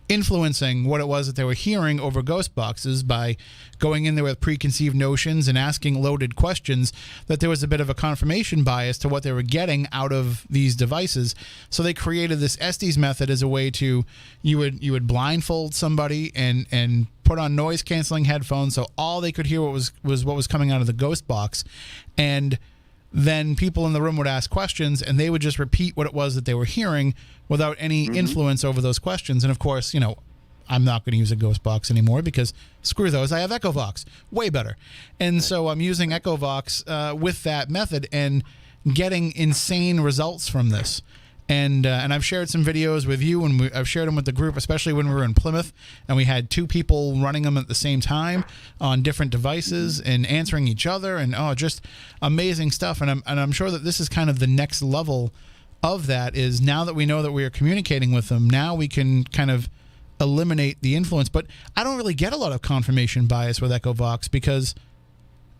S1: influencing what it was that they were hearing over ghost boxes by going in there with preconceived notions and asking loaded questions, that there was a bit of a confirmation bias to what they were getting out of these devices. So they created this Estes method as a way to, you would blindfold somebody and put on noise canceling headphones so all they could hear was what was coming out of the ghost box, and then people in the room would ask questions and they would just repeat what it was that they were hearing without any influence over those questions. And of course, I'm not going to use a ghost box anymore because screw those. I have Echovox, way better. And so I'm using Echovox with that method and getting insane results from this. And I've shared some videos with you, and I've shared them with the group, especially when we were in Plymouth, and we had two people running them at the same time on different devices and answering each other, and just amazing stuff. And I'm sure that this is kind of the next level of that. Is now that we know that we are communicating with them, now we can kind of eliminate the influence. But I don't really get a lot of confirmation bias with Echovox because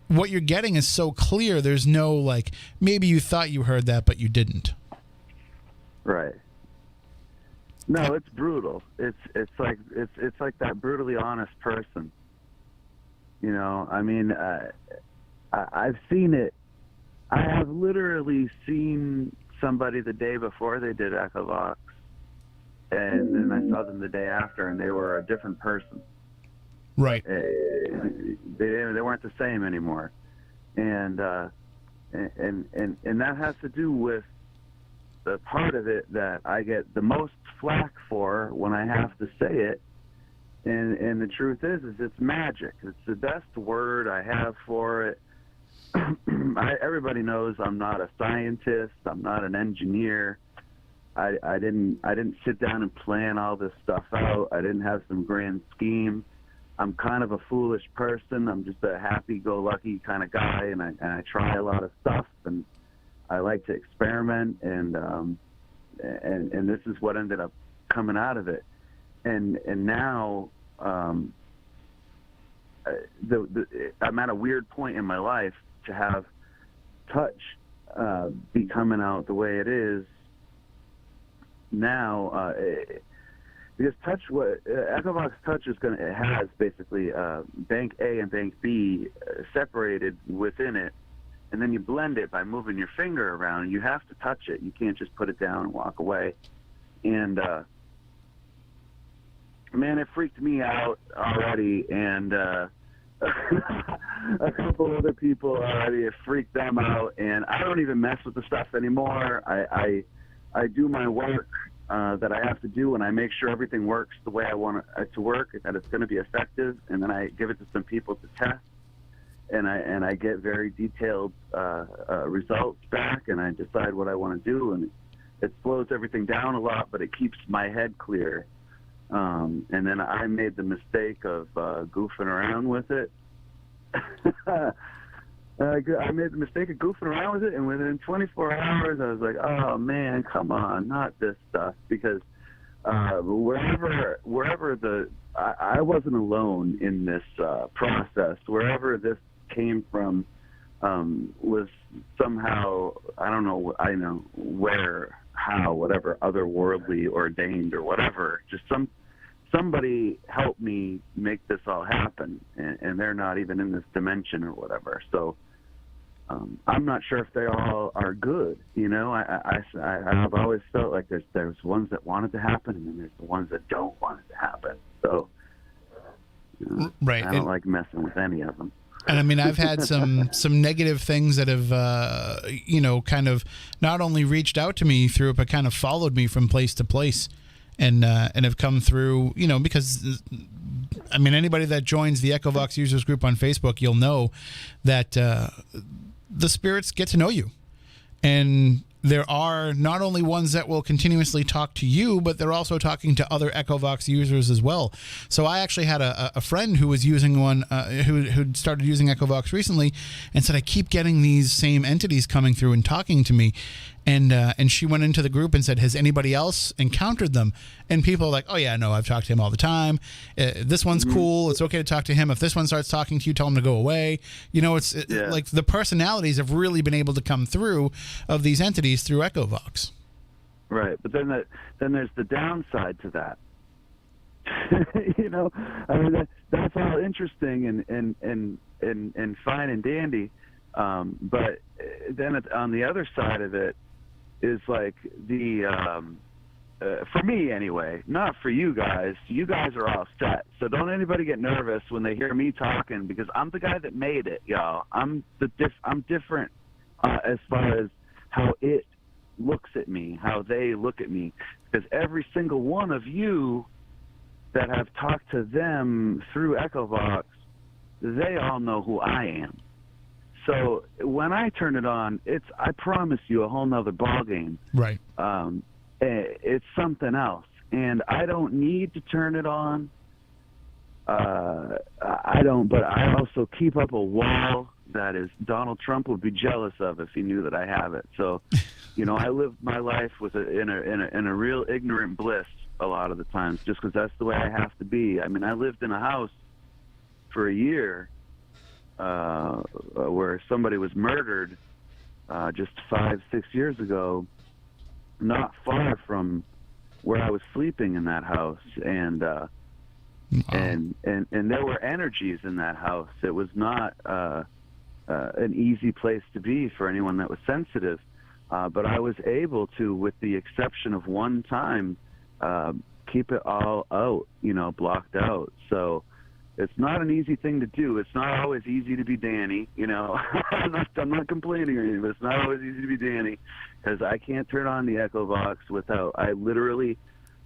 S1: what you're getting is so clear. There's no like, maybe you thought you heard that but you didn't.
S3: Right. No, it's brutal. It's like that brutally honest person. I mean, I've seen it. I have literally seen somebody the day before they did Echovox, and then I saw them the day after, and they were a different person.
S1: Right.
S3: They weren't the same anymore, and that has to do with the part of it that I get the most flack for when I have to say it, and the truth is it's magic. It's the best word I have for it. Everybody knows I'm not a scientist. I'm not an engineer. I didn't sit down and plan all this stuff out. I didn't have some grand scheme. I'm kind of a foolish person. I'm just a happy-go-lucky kind of guy, and I try a lot of stuff, and I like to experiment, and this is what ended up coming out of it, and now I'm at a weird point in my life to have touch be coming out the way it is now, because Echovox Touch has basically Bank A and Bank B separated within it. And then you blend it by moving your finger around. You have to touch it. You can't just put it down and walk away. And, man, it freaked me out already. And a couple other people already, it freaked them out. And I don't even mess with the stuff anymore. I do my work that I have to do, and I make sure everything works the way I want it to work, that it's going to be effective. And then I give it to some people to test. And I get very detailed results back, and I decide what I want to do, and it slows everything down a lot, but it keeps my head clear. And then I made the mistake of goofing around with it. I made the mistake of goofing around with it, and within 24 hours, I was like, "Oh man, come on, not this stuff." Because wherever I wasn't alone in this process. Wherever this came from was somehow, I know where, how, whatever, otherworldly, ordained, or whatever. Just somebody helped me make this all happen, and they're not even in this dimension or whatever. So I'm not sure if they all are good. I've always felt like there's ones that want it to happen, and then there's the ones that don't want it to happen. So
S1: right.
S3: I don't like messing with any of them.
S1: And I mean, I've had some negative things that have, kind of not only reached out to me through it, but kind of followed me from place to place, and have come through, because, I mean, anybody that joins the Echovox users group on Facebook, you'll know that the spirits get to know you. And there are not only ones that will continuously talk to you, but they're also talking to other Echovox users as well. So I actually had a friend who was using one, who'd started using Echovox recently, and said, I keep getting these same entities coming through and talking to me. And she went into the group and said, has anybody else encountered them? And people are like, oh, yeah, no, I've talked to him all the time. This one's cool. It's okay to talk to him. If this one starts talking to you, tell him to go away. You know, it's like the personalities have really been able to come through of these entities through Echovox.
S3: Right. But then there's the downside to that. You know, I mean, that's all interesting and fine and dandy. But then on the other side of it, is like the for me anyway, not for you guys. You guys are all set, so don't anybody get nervous when they hear me talking, because I'm the guy that made it, y'all. I'm different as far as how it looks at me, how they look at me, because every single one of you that have talked to them through Echovox, they all know who I am. So when I turn it on, I promise you, a whole nother ballgame.
S1: Right.
S3: It's something else. And I don't need to turn it on. I don't, but I also keep up a wall that is Donald Trump would be jealous of if he knew that I have it. So, you know, I live my life in a real ignorant bliss a lot of the times, just because that's the way I have to be. I mean, I lived in a house for a year where somebody was murdered just 5-6 years ago, not far from where I was sleeping in that house, and and there were energies in that house. It was not an easy place to be for anyone that was sensitive, but I was able to, with the exception of one time, keep it all out, you know, blocked out. So it's not an easy thing to do. It's not always easy to be Danny, you know. I'm not complaining or anything, but it's not always easy to be Danny, because I can't turn on the Echovox without, I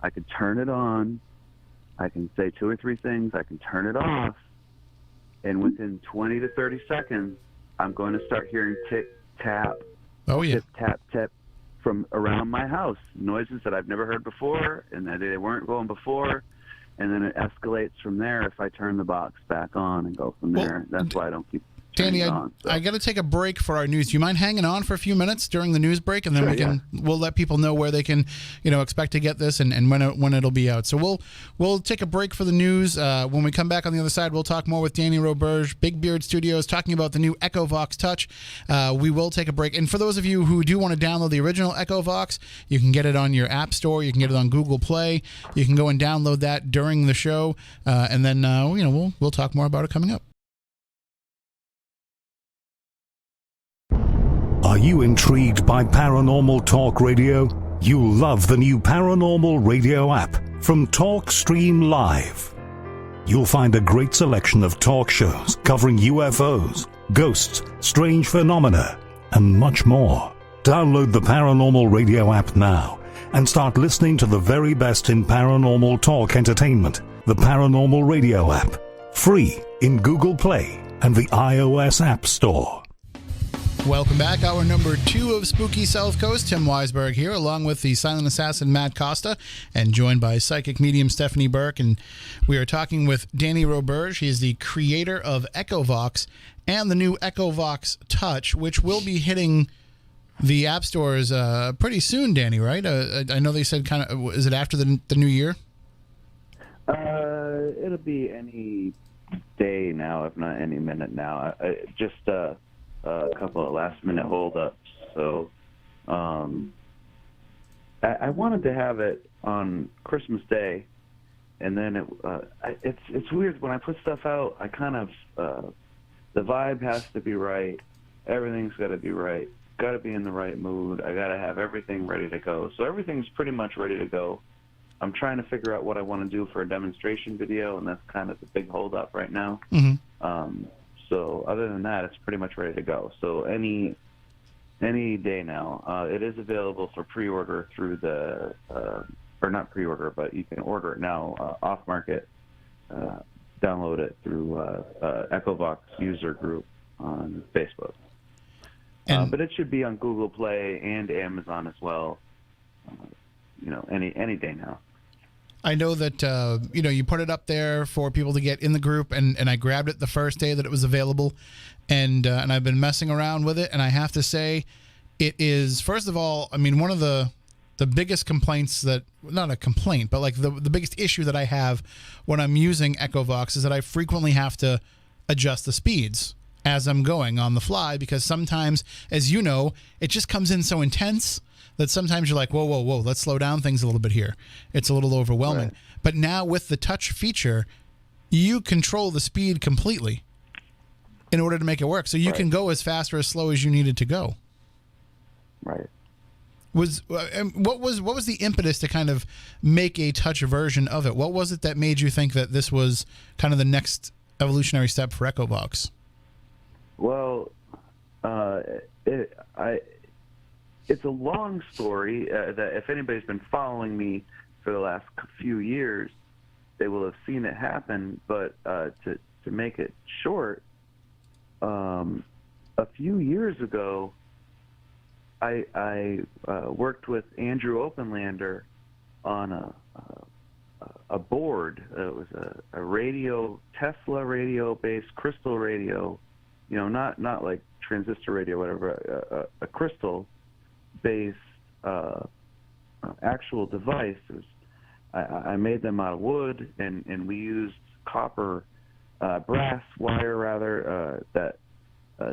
S3: could turn it on, I can say 2 or 3 things, I can turn it off, and within 20 to 30 seconds, I'm going to start hearing tick-tap, tip-tap-tip from around my house, noises that I've never heard before and that they weren't going before. And then it escalates from there if I turn the box back on and go from there. That's why I don't keep turning
S1: Danny,
S3: it on. So.
S1: I got to take a break for our news. Do you mind hanging on for a few minutes during the news break, and then we'll let people know where they can, you know, expect to get this and when it'll be out. So we'll take a break for the news. When we come back on the other side, we'll talk more with Danny Roberge, Big Beard Studios, talking about the new Echovox Touch. We will take a break, and for those of you who do want to download the original Echovox, you can get it on your App Store. You can get it on Google Play. You can go and download that during the show, and then you know, we'll talk more about it coming up.
S4: Are you intrigued by Paranormal Talk Radio? You'll love the new Paranormal Radio app from TalkStream Live. You'll find a great selection of talk shows covering UFOs, ghosts, strange phenomena, and much more. Download the Paranormal Radio app now and start listening to the very best in paranormal talk entertainment. The Paranormal Radio app, free in Google Play and the iOS App Store.
S1: Welcome back. Hour number 2 of Spooky South Coast. Tim Weisberg here, along with the silent assassin Matt Costa, and joined by psychic medium Stephanie Burke. And we are talking with Danny Roberge. He is the creator of Echovox and the new Echovox Touch, which will be hitting the app stores pretty soon, Danny, right? I know they said kind of, is it after the new year?
S3: It'll be any day now, if not any minute now. Just a couple of last-minute holdups. So I wanted to have it on Christmas Day, and then it's weird when I put stuff out. I kind of the vibe has to be right. Everything's got to be right. Got to be in the right mood. I got to have everything ready to go. So everything's pretty much ready to go. I'm trying to figure out what I want to do for a demonstration video, and that's kind of the big holdup right now. Mm-hmm. So other than that, it's pretty much ready to go. So any day now. It is available for pre-order through the, or not pre-order, but you can order it now off-market. Download it through Echovox user group on Facebook.
S1: And
S3: but it should be on Google Play and Amazon as well. Any day now.
S1: I know that you put it up there for people to get in the group, and I grabbed it the first day that it was available, and I've been messing around with it, and I have to say, it is, first of all, I mean, one of the biggest complaints that, not a complaint, but like the biggest issue that I have when I'm using Echovox is that I frequently have to adjust the speeds as I'm going on the fly, because sometimes, as you know, it just comes in so intense that sometimes you're like, whoa, let's slow down things a little bit here. It's a little overwhelming.
S3: Right.
S1: But now with the touch feature, you control the speed completely in order to make it work. So you can go as fast or as slow as you needed to go.
S3: Right.
S1: What was the impetus to kind of make a touch version of it? What was it that made you think that this was kind of the next evolutionary step for Echovox?
S3: Well, it's a long story that if anybody's been following me for the last few years, they will have seen it happen. But to make it short, a few years ago, I worked with Andrew Openlander on a board. It was a radio, Tesla radio-based crystal radio, not like transistor radio, whatever, a crystal-based actual device. I made them out of wood, and we used copper, brass wire rather,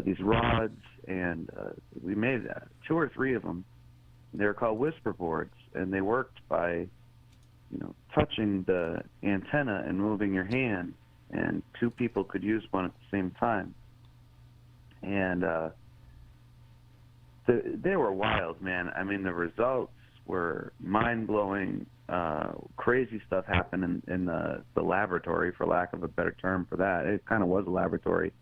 S3: these rods, and we made 2 or 3 of them. They were called whisper boards, and they worked by, touching the antenna and moving your hand, and 2 people could use one at the same time. And they were wild, man. I mean, the results were mind-blowing. Crazy stuff happened in the laboratory, for lack of a better term for that. It kind of was a laboratory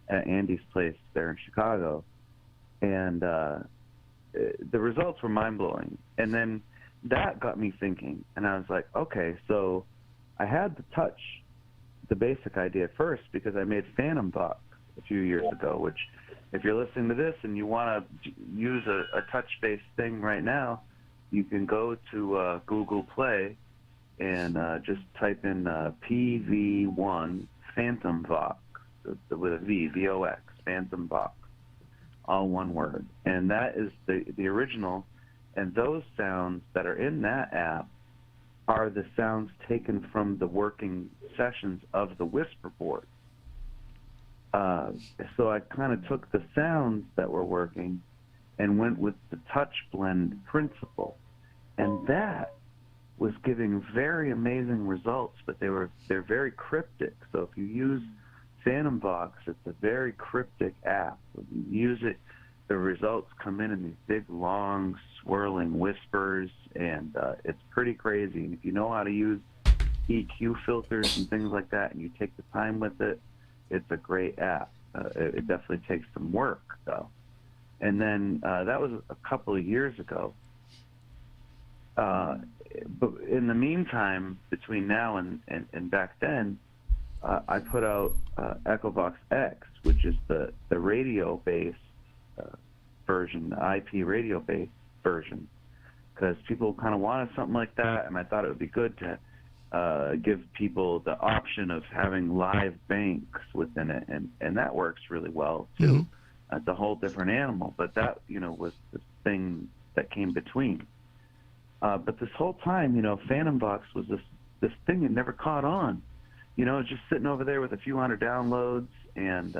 S3: at Andy's place there in Chicago. And the results were mind-blowing. And then that got me thinking, and I was like, okay, so I had the touch, the basic idea first, because I made Phantom Vox a few years ago, which, if you're listening to this and you want to use a touch-based thing right now, you can go to Google Play and just type in PV1 Phantom Vox, with a V, V-O-X, Phantom Vox, all one word. And that is the original, and those sounds that are in that app are the sounds taken from the working sessions of the whisper board. So I kind of took the sounds that were working and went with the touch blend principle, and that was giving very amazing results, but they're very cryptic. So if you use Phantom Vox, it's a very cryptic app. When you use it, the results come in these big, long, swirling whispers, and it's pretty crazy. And if you know how to use EQ filters and things like that, and you take the time with it, it's a great app. It definitely takes some work, though. And then that was a couple of years ago. But in the meantime, between now and back then, I put out Echovox X, which is the radio-based version, the IP radio-based version, because people kind of wanted something like that, and I thought it would be good to give people the option of having live banks within it, and that works really well too.
S1: Mm-hmm.
S3: It's a whole different animal, but that was the thing that came between. But this whole time, Phantom Vox was this thing that never caught on. Just sitting over there with a few hundred downloads and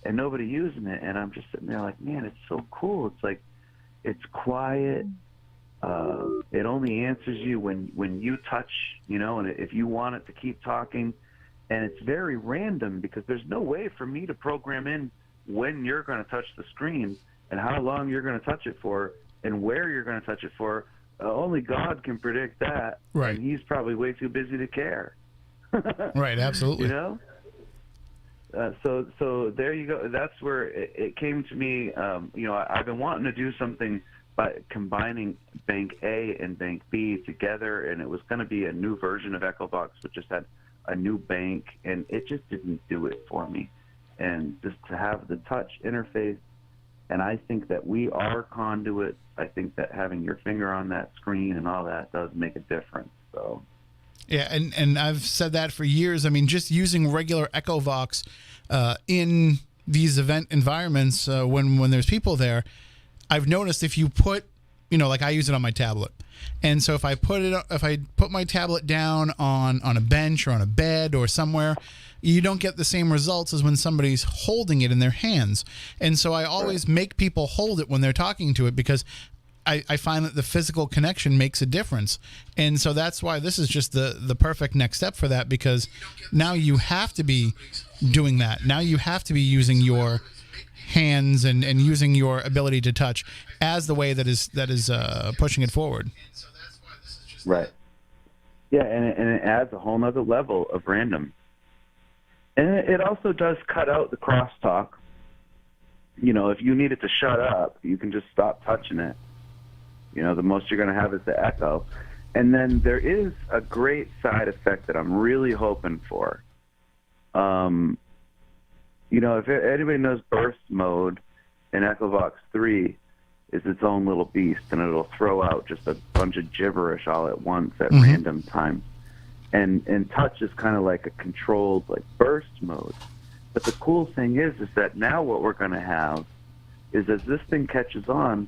S3: nobody using it, and I'm just sitting there like, man, it's so cool. It's like, it's quiet. It only answers you when you touch, and if you want it to keep talking. And it's very random, because there's no way for me to program in when you're going to touch the screen and how long you're going to touch it for and where you're going to touch it for. Only God can predict that,
S1: right?
S3: And he's probably way too busy to care.
S1: Right, absolutely.
S3: So there you go. That's where it came to me. I've been wanting to do something by combining Bank A and Bank B together, and it was going to be a new version of Echovox, which just had a new bank, and it just didn't do it for me. And just to have the touch interface And I think that we are conduits. I think that having your finger on that screen and all that does make a difference. So.
S1: Yeah, and I've said that for years. I mean, just using regular Echovox in these event environments when there's people there, I've noticed if you put, like I use it on my tablet, and so if I put my tablet down on a bench or on a bed or somewhere, you don't get the same results as when somebody's holding it in their hands. And so I always make people hold it when they're talking to it, because I find that the physical connection makes a difference. And so that's why this is just the perfect next step for that, because now you have to be doing that. Now you have to be using your hands and using your ability to touch as the way that is pushing it forward.
S3: Right. Yeah, and it adds a whole nother level of random. And it also does cut out the crosstalk. If you need it to shut up, you can just stop touching it. The most you're going to have is the echo. And then there is a great side effect that I'm really hoping for. If anybody knows burst mode in Echovox 3 is its own little beast, and it'll throw out just a bunch of gibberish all at once at random times. And touch is kind of like a controlled burst mode. But the cool thing is that now what we're going to have is, as this thing catches on,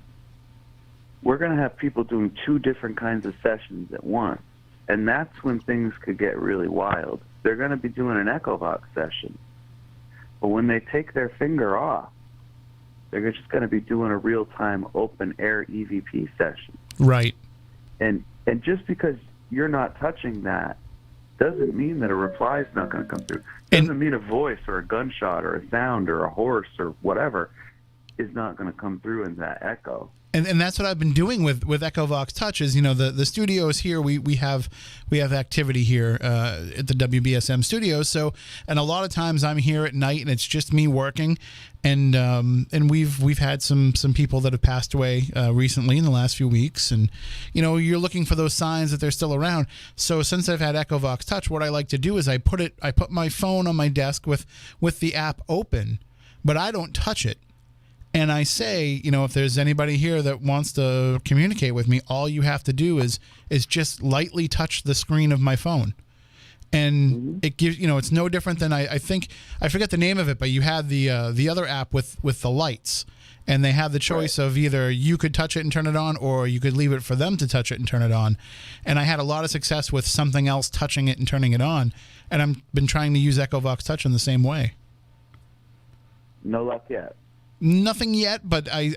S3: we're going to have people doing 2 different kinds of sessions at once. And that's when things could get really wild. They're going to be doing an Echovox session. But when they take their finger off, they're just going to be doing a real-time open-air EVP session.
S1: Right.
S3: And just because you're not touching that doesn't mean that a reply is not going to come through. Doesn't mean a voice or a gunshot or a sound or a horse or whatever is not going to come through in that echo.
S1: And that's what I've been doing with Echovox Touch is, the studios here, we have activity here at the WBSM studios. So, and a lot of times I'm here at night and it's just me working, and we've had some people that have passed away recently in the last few weeks, and you're looking for those signs that they're still around. So since I've had Echovox Touch, what I like to do is I put my phone on my desk with the app open, but I don't touch it. And I say, if there's anybody here that wants to communicate with me, all you have to do is just lightly touch the screen of my phone. And it gives, it's no different than I think, I forget the name of it, but you had the other app with the lights. And they have the choice of either you could touch it and turn it on, or you could leave it for them to touch it and turn it on. And I had a lot of success with something else touching it and turning it on. And I've been trying to use Echovox Touch in the same way.
S3: No luck yet.
S1: Nothing yet, but I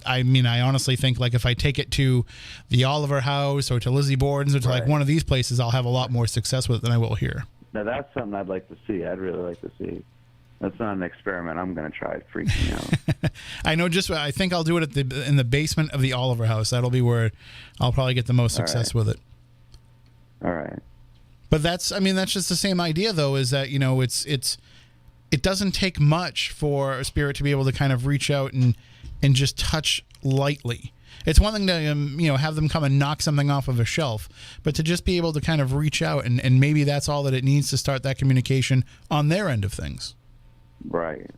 S1: honestly think if I take it to the Oliver House or to Lizzie Borden's or to one of these places, I'll have a lot more success with it than I will here.
S3: Now that's something I'd like to see. I'd really like to see. That's not an experiment. I'm going to try it. Freaking out.
S1: I know. I think I'll do it in the basement of the Oliver House. That'll be where I'll probably get the most success with it.
S3: All right.
S1: But that's just the same idea though. Is that it doesn't take much for a spirit to be able to kind of reach out and just touch lightly. It's one thing to have them come and knock something off of a shelf, but to just be able to kind of reach out and maybe that's all that it needs to start that communication on their end of things.
S3: Right.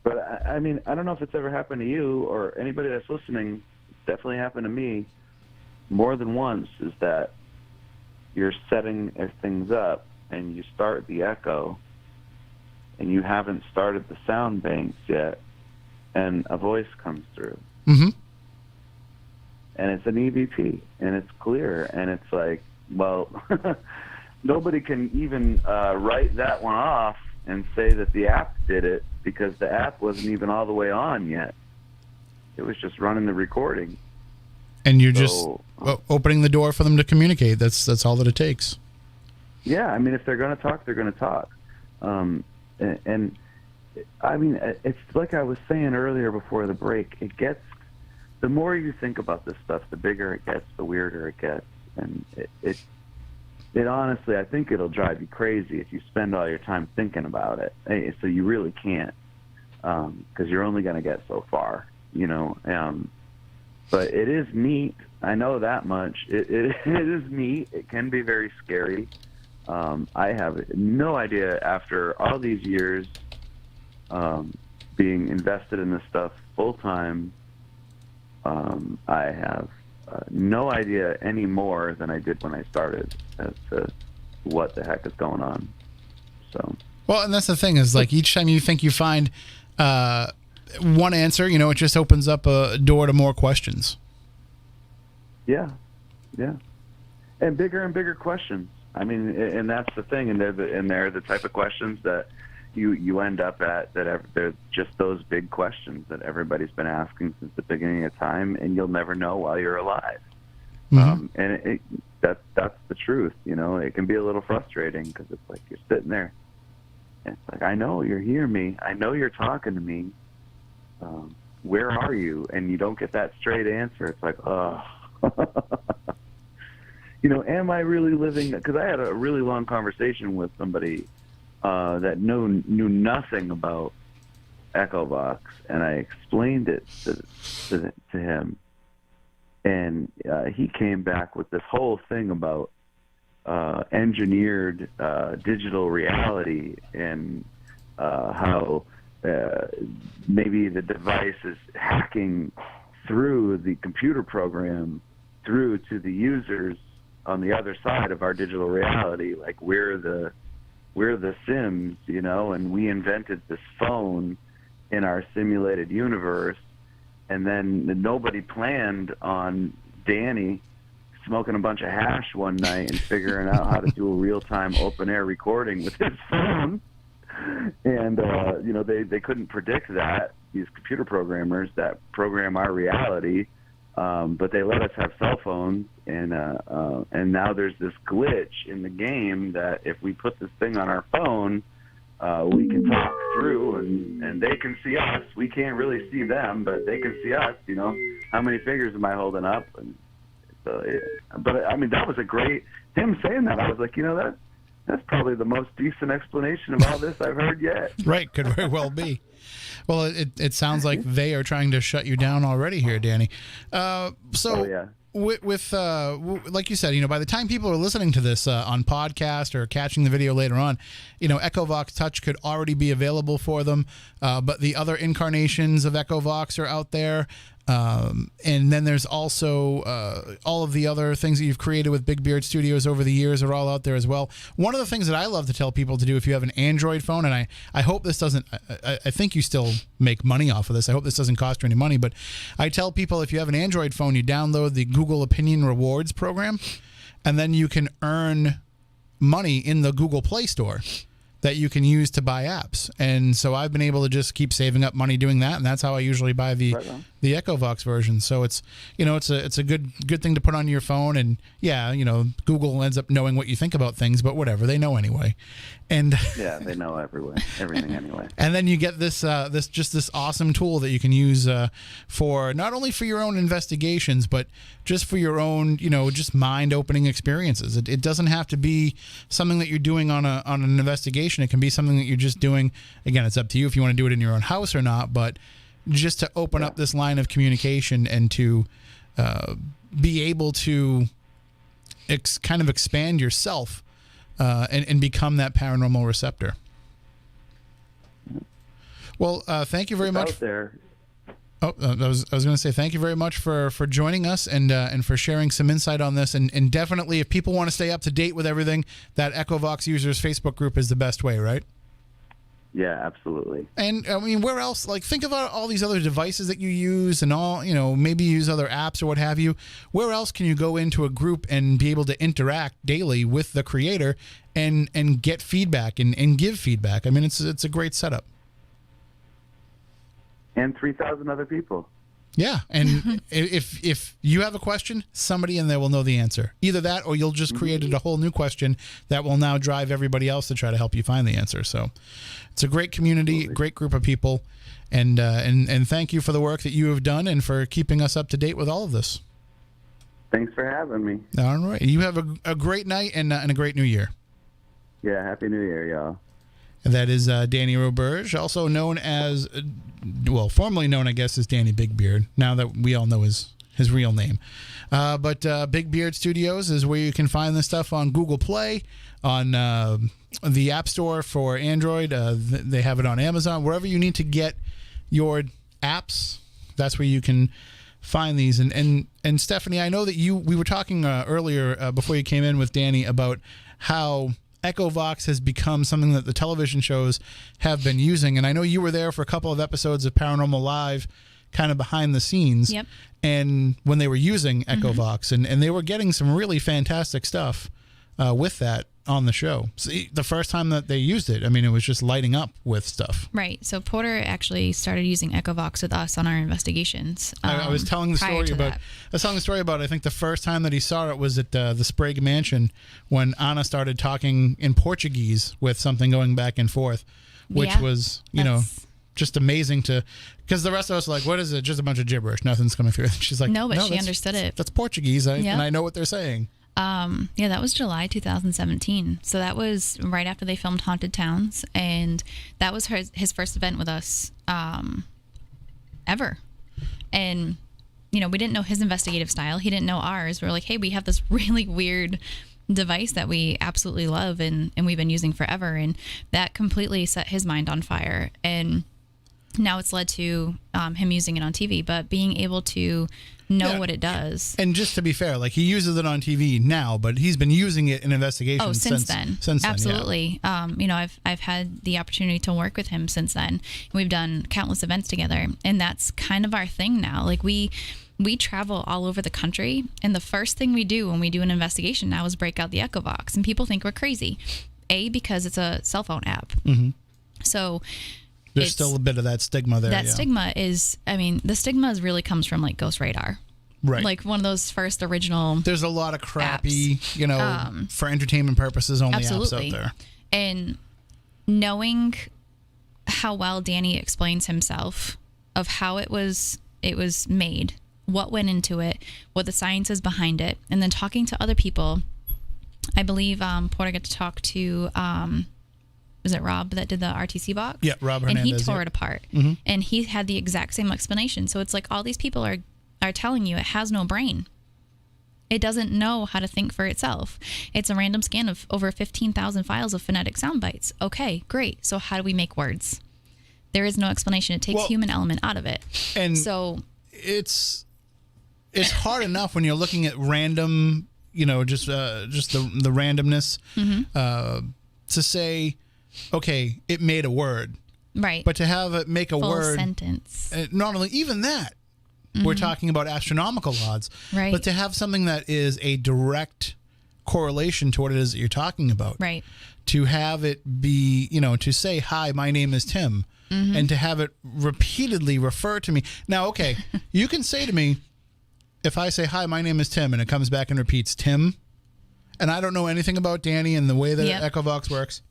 S3: But I don't know if it's ever happened to you or anybody that's listening. It's definitely happened to me more than once, is that you're setting things up and you start the echo and you haven't started the sound banks yet, and a voice comes through.
S1: Mm-hmm.
S3: And it's an EVP, and it's clear, and it's like, well, nobody can even write that one off and say that the app did it, because the app wasn't even all the way on yet. It was just running the recording.
S1: And you're just opening the door for them to communicate. That's all that it takes.
S3: Yeah, if they're going to talk, they're going to talk. And it's like I was saying earlier before the break, the more you think about this stuff, the bigger it gets, the weirder it gets. And it honestly, I think it'll drive you crazy if you spend all your time thinking about it. So you really can't, because you're only going to get so far, but it is neat. I know that much. It is neat. It can be very scary. I have no idea, after all these years being invested in this stuff full-time, I have no idea any more than I did when I started as to what the heck is going on. So.
S1: Well, and that's the thing is, like, each time you think you find one answer, you know, it just opens up a door to more questions.
S3: Yeah, and bigger questions. I mean, and that's the thing, and they're the type of questions that you end up at, that they're just those big questions that everybody's been asking since the beginning of time, and you'll never know while you're alive.
S1: Mm-hmm.
S3: And that's the truth. You know, it can be a little frustrating because it's like you're sitting there, and it's like, I know you're hearing me, I know you're talking to me. Where are you? And you don't get that straight answer. It's like, oh. You know, am I really living? Because I had a really long conversation with somebody that knew nothing about Echovox, and I explained it to him, and he came back with this whole thing about engineered digital reality, and how maybe the device is hacking through the computer program through to the users on the other side of our digital reality. Like we're the Sims, you know, and we invented this phone in our simulated universe, and then nobody planned on Danny smoking a bunch of hash one night and figuring out how to do a real-time open-air recording with his phone. And, you know, they couldn't predict that, these computer programmers that program our reality, but they let us have cell phones, and now there's this glitch in the game that if we put this thing on our phone, we can talk through, and they can see us. We can't really see them, but they can see us, you know. How many fingers am I holding up? And so, but, I mean, that was a great, him saying that, I was like, you know, that's probably the most decent explanation of all this I've heard yet.
S1: Right, could very well be. Well, it sounds like they are trying to shut you down already here, Danny. With like you said, you know, by the time people are listening to this on podcast or catching the video later on, you know, Echovox Touch could already be available for them. But the other incarnations of Echovox are out there. And then there's also all of the other things that you've created with Big Beard Studios over the years are all out there as well. One of the things that I love to tell people to do if you have an Android phone, and I hope this doesn't, I think you still make money off of this. I hope this doesn't cost you any money, but I tell people if you have an Android phone, you download the Google Opinion Rewards program, and then you can earn money in the Google Play Store that you can use to buy apps. And so I've been able to just keep saving up money doing that, and that's how I usually buy the Echovox version. So it's, you know, it's a good thing to put on your phone, and yeah, you know, Google ends up knowing what you think about things, but whatever, they know anyway. And
S3: yeah, they know everything anyway.
S1: And then you get this awesome tool that you can use for not only for your own investigations, but just for your own, you know, just mind-opening experiences. It doesn't have to be something that you're doing on an investigation. It can be something that you're just doing. Again, it's up to you if you want to do it in your own house or not, but just to open up this line of communication and to be able to kind of expand yourself and become that paranormal receptor. Well, thank you very much.
S3: Out there.
S1: Oh, I was going to say thank you very much for joining us and for sharing some insight on this. And definitely, if people want to stay up to date with everything, that Echovox Users Facebook group is the best way, right?
S3: Yeah, absolutely.
S1: And I mean, where else? Like, think about all these other devices that you use, and all, you know, maybe use other apps or what have you. Where else can you go into a group and be able to interact daily with the creator and get feedback and give feedback? I mean, it's a great setup.
S3: And 3,000 other people.
S1: Yeah, and if you have a question, somebody in there will know the answer. Either that, or you'll just created a whole new question that will now drive everybody else to try to help you find the answer. So it's a great community, great group of people, and thank you for the work that you have done and for keeping us up to date with all of this.
S3: Thanks for having me.
S1: All right, you have a great night and a great new year.
S3: Yeah, Happy New Year, y'all.
S1: And that is Danny Roberge, also known as, formerly known, I guess, as Danny Big Beard, now that we all know his real name. But Big Beard Studios is where you can find this stuff on Google Play, on the App Store for Android. They have it on Amazon. Wherever you need to get your apps, That's where you can find these. And Stephanie, I know that we were talking earlier before you came in with Danny about how Echovox has become something that the television shows have been using. And I know you were there for a couple of episodes of Paranormal Live, kind of behind the scenes.
S5: Yep.
S1: And when they were using Echovox, and they were getting some really fantastic stuff with that on the show. So the first time that they used it, I mean, it was just lighting up with stuff.
S5: Right. So Porter actually started using Echovox with us on our investigations.
S1: I was telling the story about. I was telling the story about. I think the first time that he saw it was at the Sprague Mansion when Anna started talking in Portuguese with something going back and forth, which was just amazing to. Because the rest of us were like, what is it? Just a bunch of gibberish. Nothing's coming through. She's like,
S5: no, but she understood it.
S1: That's Portuguese, and I know what they're saying.
S5: That was July 2017. So that was right after they filmed Haunted Towns, and that was his first event with us ever. And we didn't know his investigative style. He didn't know ours. We were like, hey, we have this really weird device that we absolutely love and we've been using forever, and that completely set his mind on fire. And now it's led to him using it on TV, but being able to know what it does.
S1: And just to be fair, like, he uses it on TV now, but he's been using it in investigations
S5: since then. Absolutely. I've had the opportunity to work with him since then. We've done countless events together, and that's kind of our thing now. Like, we travel all over the country, and the first thing we do when we do an investigation now is break out the Echovox, and people think we're crazy. Because it's a cell phone app. Mm-hmm. So
S1: there's still a bit of that stigma there.
S5: That stigma is, the stigma really comes from like Ghost Radar.
S1: Right.
S5: Like one of those first original
S1: There's a lot of crappy, for entertainment purposes only
S5: absolutely.
S1: apps out there.
S5: And knowing how well Danny explains himself of how it was made, what went into it, what the science is behind it, and then talking to other people. I believe Porter got to talk to was it Rob that did the RTC box?
S1: Yeah, Rob Hernandez.
S5: And he tore it apart. Mm-hmm. And he had the exact same explanation. So it's like all these people are telling you it has no brain. It doesn't know how to think for itself. It's a random scan of over 15,000 files of phonetic sound bites. Okay, great. So how do we make words? There is no explanation. It takes human element out of it.
S1: And
S5: so
S1: it's hard enough when you're looking at random, just the randomness to say, okay, it made a word.
S5: Right.
S1: But to have it make a
S5: full
S1: word
S5: sentence.
S1: Normally, even that, we're talking about astronomical odds.
S5: Right.
S1: But to have something that is a direct correlation to what it is that you're talking about.
S5: Right.
S1: To have it be, to say, hi, my name is Tim, and to have it repeatedly refer to me. Now, okay, you can say to me, if I say, hi, my name is Tim, and it comes back and repeats Tim, and I don't know anything about Danny and the way that Echovox works,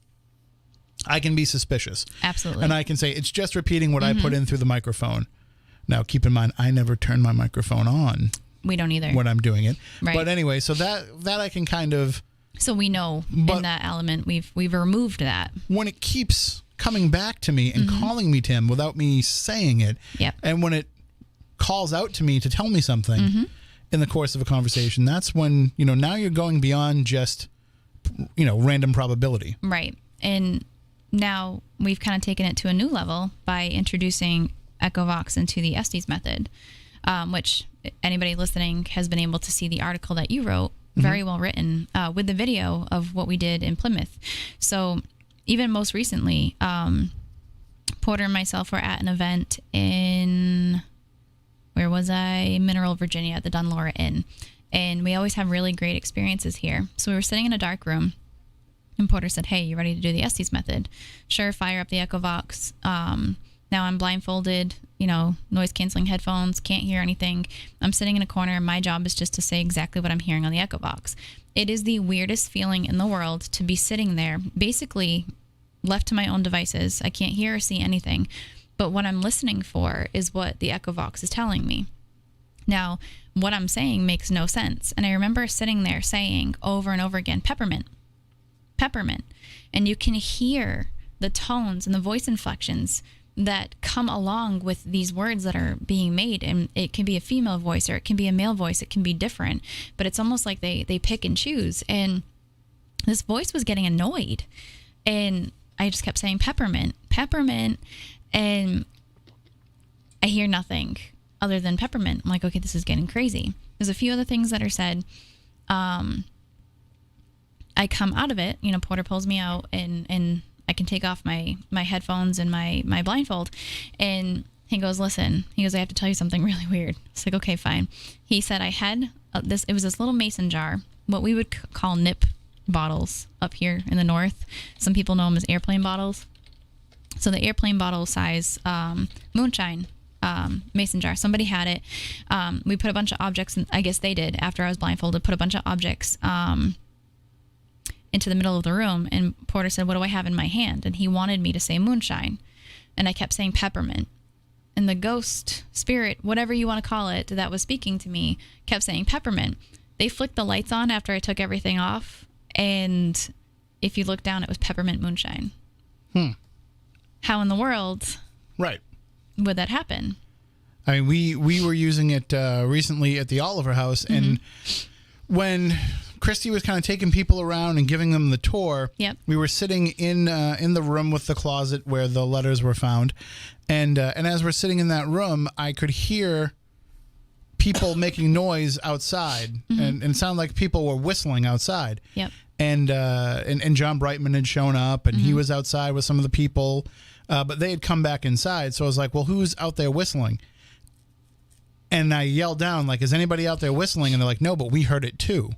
S1: I can be suspicious.
S5: Absolutely.
S1: And I can say, it's just repeating what I put in through the microphone. Now, keep in mind, I never turn my microphone on.
S5: We don't either.
S1: When I'm doing it.
S5: Right.
S1: But anyway, so that I can kind of...
S5: So we know in that element, we've removed that.
S1: When it keeps coming back to me and calling me Tim without me saying it, and when it calls out to me to tell me something in the course of a conversation, that's when, now you're going beyond just, random probability.
S5: Right. And now we've kind of taken it to a new level by introducing Echovox into the Estes method, which anybody listening has been able to see the article that you wrote, very well written, with the video of what we did in Plymouth. So even most recently, Porter and myself were at an event in, where was I? Mineral, Virginia, at the Dunlora Inn. And we always have really great experiences here. So we were sitting in a dark room, and Porter said, hey, you ready to do the Estes method? Sure, fire up the Echovox. Now I'm blindfolded, noise-canceling headphones, can't hear anything. I'm sitting in a corner. My job is just to say exactly what I'm hearing on the Echovox. It is the weirdest feeling in the world to be sitting there, basically left to my own devices. I can't hear or see anything. But what I'm listening for is what the Echovox is telling me. Now, what I'm saying makes no sense. And I remember sitting there saying over and over again, peppermint, peppermint. And you can hear the tones and the voice inflections that come along with these words that are being made. And it can be a female voice or it can be a male voice. It can be different. But it's almost like they pick and choose. And this voice was getting annoyed. And I just kept saying peppermint, peppermint. And I hear nothing. other than peppermint. I'm like, okay, this is getting crazy. There's a few other things that are said. I come out of it, Porter pulls me out and I can take off my headphones and my blindfold. And he goes, listen, I have to tell you something really weird. It's like, okay, fine. He said I had it was this little mason jar, what we would call nip bottles up here in the north. Some people know them as airplane bottles. So the airplane bottle size moonshine mason jar. Somebody had it. We put a bunch of objects, I guess they did, after I was blindfolded, put a bunch of objects into the middle of the room. And Porter said, what do I have in my hand? And he wanted me to say moonshine. And I kept saying peppermint. And the ghost, spirit, whatever you want to call it, that was speaking to me, kept saying peppermint. They flicked the lights on after I took everything off. And if you look down, it was peppermint moonshine. How in the world would that happen?
S1: I mean, we were using it recently at the Oliver House, and when Christy was kind of taking people around and giving them the tour, we were sitting in the room with the closet where the letters were found, and as we're sitting in that room, I could hear people making noise outside, and it sounded like people were whistling outside. And John Brightman had shown up, and he was outside with some of the people, but they had come back inside. So I was like, well, who's out there whistling? And I yelled down, like, is anybody out there whistling? And they're like, no, but we heard it too.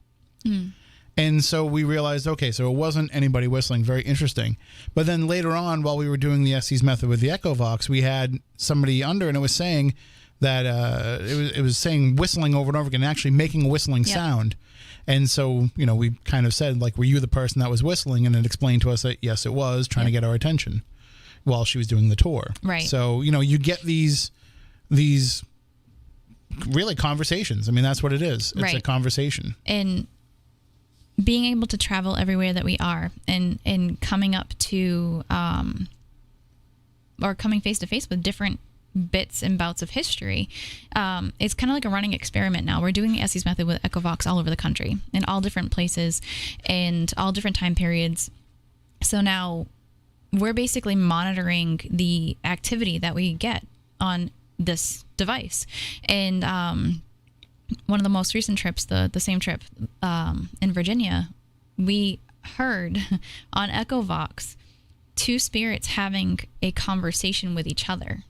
S1: And so we realized, okay, so it wasn't anybody whistling. Very interesting. But then later on, while we were doing the Estes method with the Echovox, we had somebody under, and it was saying that it was saying whistling over and over again, actually making a whistling sound. And so, we kind of said, like, were you the person that was whistling? And it explained to us that, yes, it was, trying to get our attention while she was doing the tour.
S5: Right.
S1: So, you get these really conversations. I mean, that's what it is. It's a conversation.
S5: And being able to travel everywhere that we are and coming up to, or coming face to face with different bits and bouts of history, it's kind of like a running experiment now. We're doing the Estes method with Echovox all over the country, in all different places and all different time periods. So now we're basically monitoring the activity that we get on this device. And one of the most recent trips, the same trip in Virginia, we heard on Echovox 2 spirits having a conversation with each other,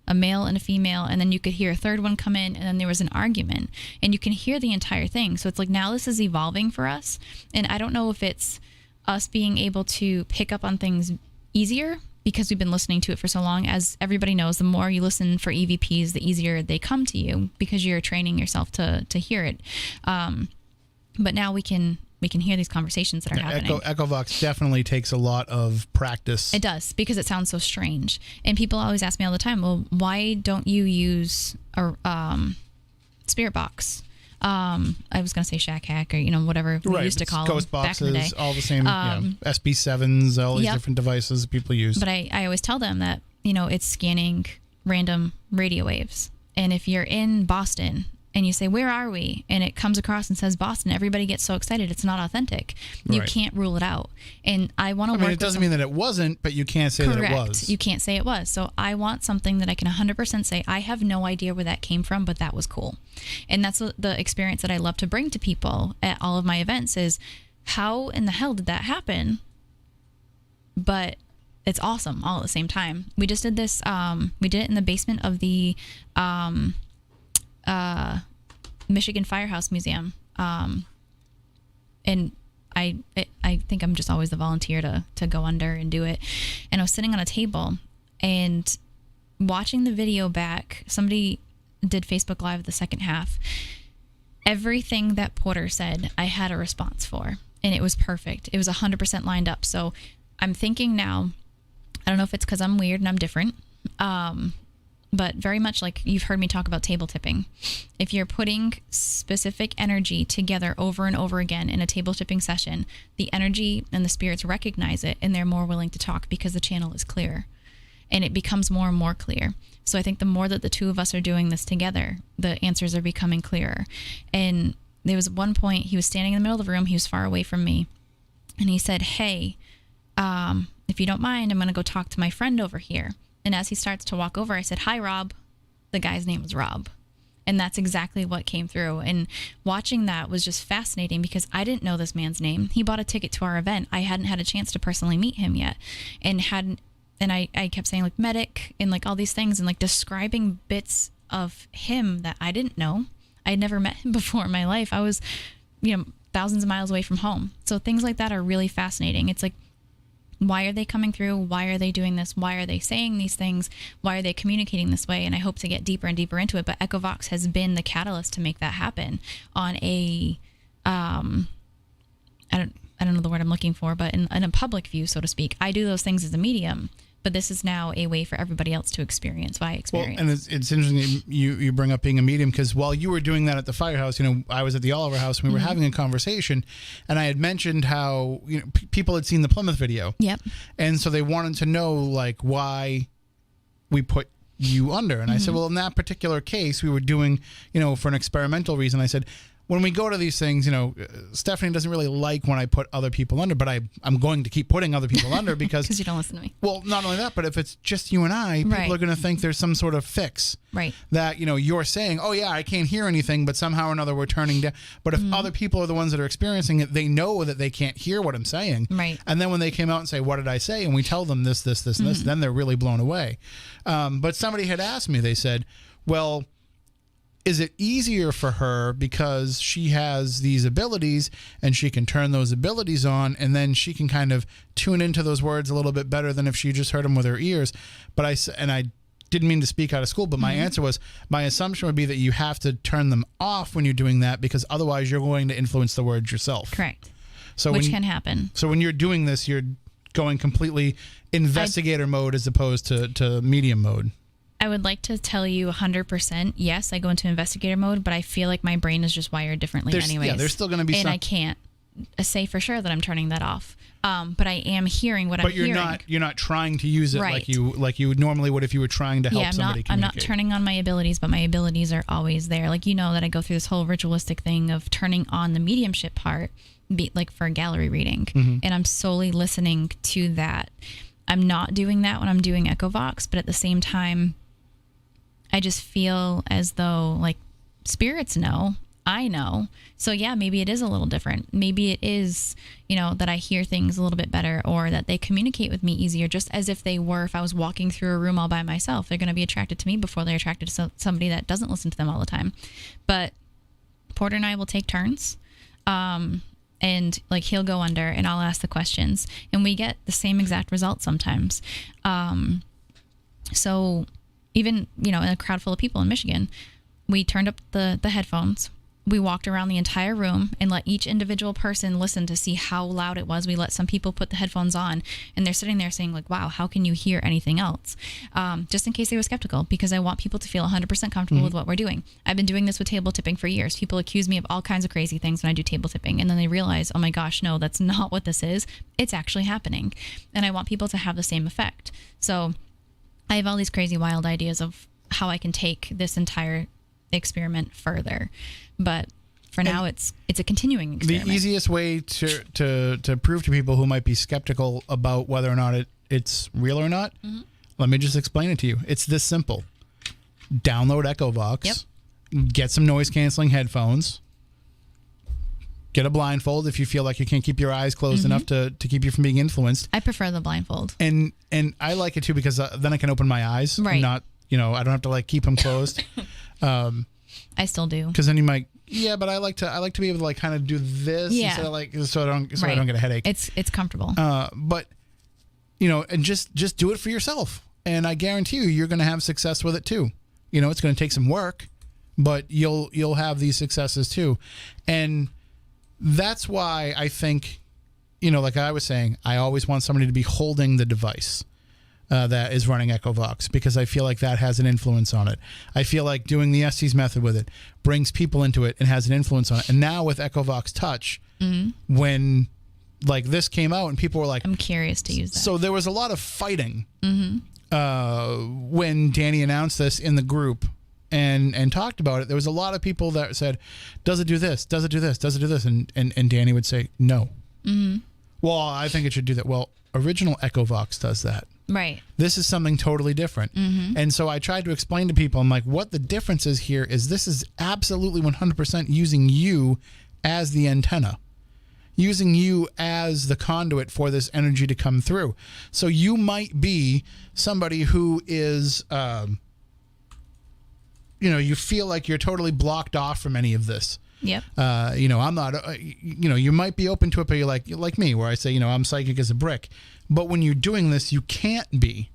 S5: a male and a female, and then you could hear a third one come in, and then there was an argument, and you can hear the entire thing. So it's like, now this is evolving for us, and I don't know if it's us being able to pick up on things easier because we've been listening to it for so long. As everybody knows, the more you listen for EVPs, the easier they come to you because you're training yourself to hear it. But now we can hear these conversations that are happening.
S1: Echovox definitely takes a lot of practice.
S5: It does, because it sounds so strange. And people always ask me all the time, well, why don't you use a spirit box? I was going to say shack hack, or whatever we used to call them back in the day.
S1: Ghost boxes, all the same, SB7s, all these different devices people use.
S5: But I always tell them that, it's scanning random radio waves. And if you're in Boston and you say, where are we? And it comes across and says Boston, everybody gets so excited. It's not authentic. You can't rule it out. And I want to work with
S1: it doesn't mean that it wasn't, but you can't say that it was.
S5: You can't say it was. So I want something that I can 100% say, I have no idea where that came from, but that was cool. And that's the experience that I love to bring to people at all of my events is, how in the hell did that happen? But it's awesome all at the same time. We just did this, we did it in the basement of the Michigan Firehouse Museum, and I think I'm just always the volunteer to go under and do it. And I was sitting on a table and watching the video back. Somebody did Facebook Live the second half. Everything that Porter said, I had a response for, and it was perfect. It was 100% lined up. So I'm thinking now, I don't know if it's because I'm weird and I'm different, but very much like you've heard me talk about table tipping. If you're putting specific energy together over and over again in a table tipping session, the energy and the spirits recognize it, and they're more willing to talk because the channel is clear, and it becomes more and more clear. So I think the more that the two of us are doing this together, the answers are becoming clearer. And there was one point, he was standing in the middle of the room, he was far away from me, and he said, hey, if you don't mind, I'm going to go talk to my friend over here. And as he starts to walk over, I said, hi, Rob. the guy's name was Rob. And that's exactly what came through. And watching that was just fascinating because I didn't know this man's name. He bought a ticket to our event. I hadn't had a chance to personally meet him yet. And I kept saying like medic and like all these things and like describing bits of him that I didn't know. I had never met him before in my life. I was, thousands of miles away from home. So things like that are really fascinating. It's like, why are they coming through? Why are they doing this? Why are they saying these things? Why are they communicating this way? And I hope to get deeper and deeper into it. But Echovox has been the catalyst to make that happen on a, I don't know the word I'm looking for, but in a public view, so to speak. I do those things as a medium, but this is now a way for everybody else to experience what I experience.
S1: Well, and it's interesting you bring up being a medium because while you were doing that at the firehouse, I was at the Oliver House and we were having a conversation, and I had mentioned how people had seen the Plymouth video.
S5: Yep.
S1: And so they wanted to know like why we put you under. And I said, well, in that particular case, we were doing, for an experimental reason. I said, when we go to these things, Stephanie doesn't really like when I put other people under, but I'm going to keep putting other people under because
S5: you don't listen to me.
S1: Well, not only that, but if it's just you and I, people are going to think there's some sort of fix.
S5: Right.
S1: That, you're saying, oh yeah, I can't hear anything, but somehow or another we're turning down. But if other people are the ones that are experiencing it, they know that they can't hear what I'm saying.
S5: Right.
S1: And then when they came out and say, what did I say? And we tell them this, and this, then they're really blown away. But somebody had asked me, they said, well, is it easier for her because she has these abilities and she can turn those abilities on and then she can kind of tune into those words a little bit better than if she just heard them with her ears? But I didn't mean to speak out of school, but my answer was, my assumption would be that you have to turn them off when you're doing that because otherwise you're going to influence the words yourself.
S5: Correct.
S1: So
S5: Which can happen.
S1: So when you're doing this, you're going completely investigator mode as opposed to medium mode.
S5: I would like to tell you 100%, yes, I go into investigator mode, but I feel like my brain is just wired differently anyways.
S1: Yeah, there's still going to be
S5: and I can't say for sure that I'm turning that off. But I am hearing what I'm hearing.
S1: But you're not trying to use it like you normally would if you were trying to help somebody communicate.
S5: I'm not turning on my abilities, but my abilities are always there. Like, that I go through this whole ritualistic thing of turning on the mediumship part, like for a gallery reading, and I'm solely listening to that. I'm not doing that when I'm doing Echovox, but at the same time, I just feel as though like spirits know, I know. So yeah, maybe it is a little different. Maybe it is, that I hear things a little bit better or that they communicate with me easier, just as if they were, if I was walking through a room all by myself, they're going to be attracted to me before they're attracted to somebody that doesn't listen to them all the time. But Porter and I will take turns. And like he'll go under and I'll ask the questions and we get the same exact result sometimes. So even, in a crowd full of people in Michigan, we turned up the headphones. We walked around the entire room and let each individual person listen to see how loud it was. We let some people put the headphones on and they're sitting there saying like, wow, how can you hear anything else? Just in case they were skeptical, because I want people to feel 100% comfortable with what we're doing. I've been doing this with table tipping for years. People accuse me of all kinds of crazy things when I do table tipping. And then they realize, oh my gosh, no, that's not what this is. It's actually happening. And I want people to have the same effect. So I have all these crazy wild ideas of how I can take this entire experiment further. But for now, it's a continuing experiment.
S1: The easiest way to prove to people who might be skeptical about whether or not it's real or not, let me just explain it to you. It's this simple. Download Echovox, get some noise-canceling headphones, get a blindfold if you feel like you can't keep your eyes closed enough to keep you from being influenced.
S5: I prefer the blindfold.
S1: And I like it too because then I can open my eyes.
S5: Right.
S1: And not, I don't have to like keep them closed.
S5: I still do.
S1: Because then you might, but I like to be able to like kind of do this instead of like so I don't get a headache.
S5: It's comfortable.
S1: But and just do it for yourself, and I guarantee you're going to have success with it too. It's going to take some work, but you'll have these successes too, and that's why I think, like I was saying, I always want somebody to be holding the device that is running Echovox, because I feel like that has an influence on it. I feel like doing the Estes method with it brings people into it and has an influence on it. And now with Echovox Touch, when like this came out and people were like,
S5: I'm curious to use that.
S1: So there was a lot of fighting when Danny announced this in the group and talked about it. There was a lot of people that said, does it do this? Does it do this? Does it do this? And Danny would say, no. Well, I think it should do that. Well, original Echovox does that.
S5: Right.
S1: This is something totally different. And so I tried to explain to people, I'm like, what the difference is here is this is absolutely 100% using you as the antenna, using you as the conduit for this energy to come through. So you might be somebody who is, you feel like you're totally blocked off from any of this.
S5: Yep.
S1: I'm not, you might be open to it, but you're like me, where I say, I'm psychic as a brick. But when you're doing this, you can't be.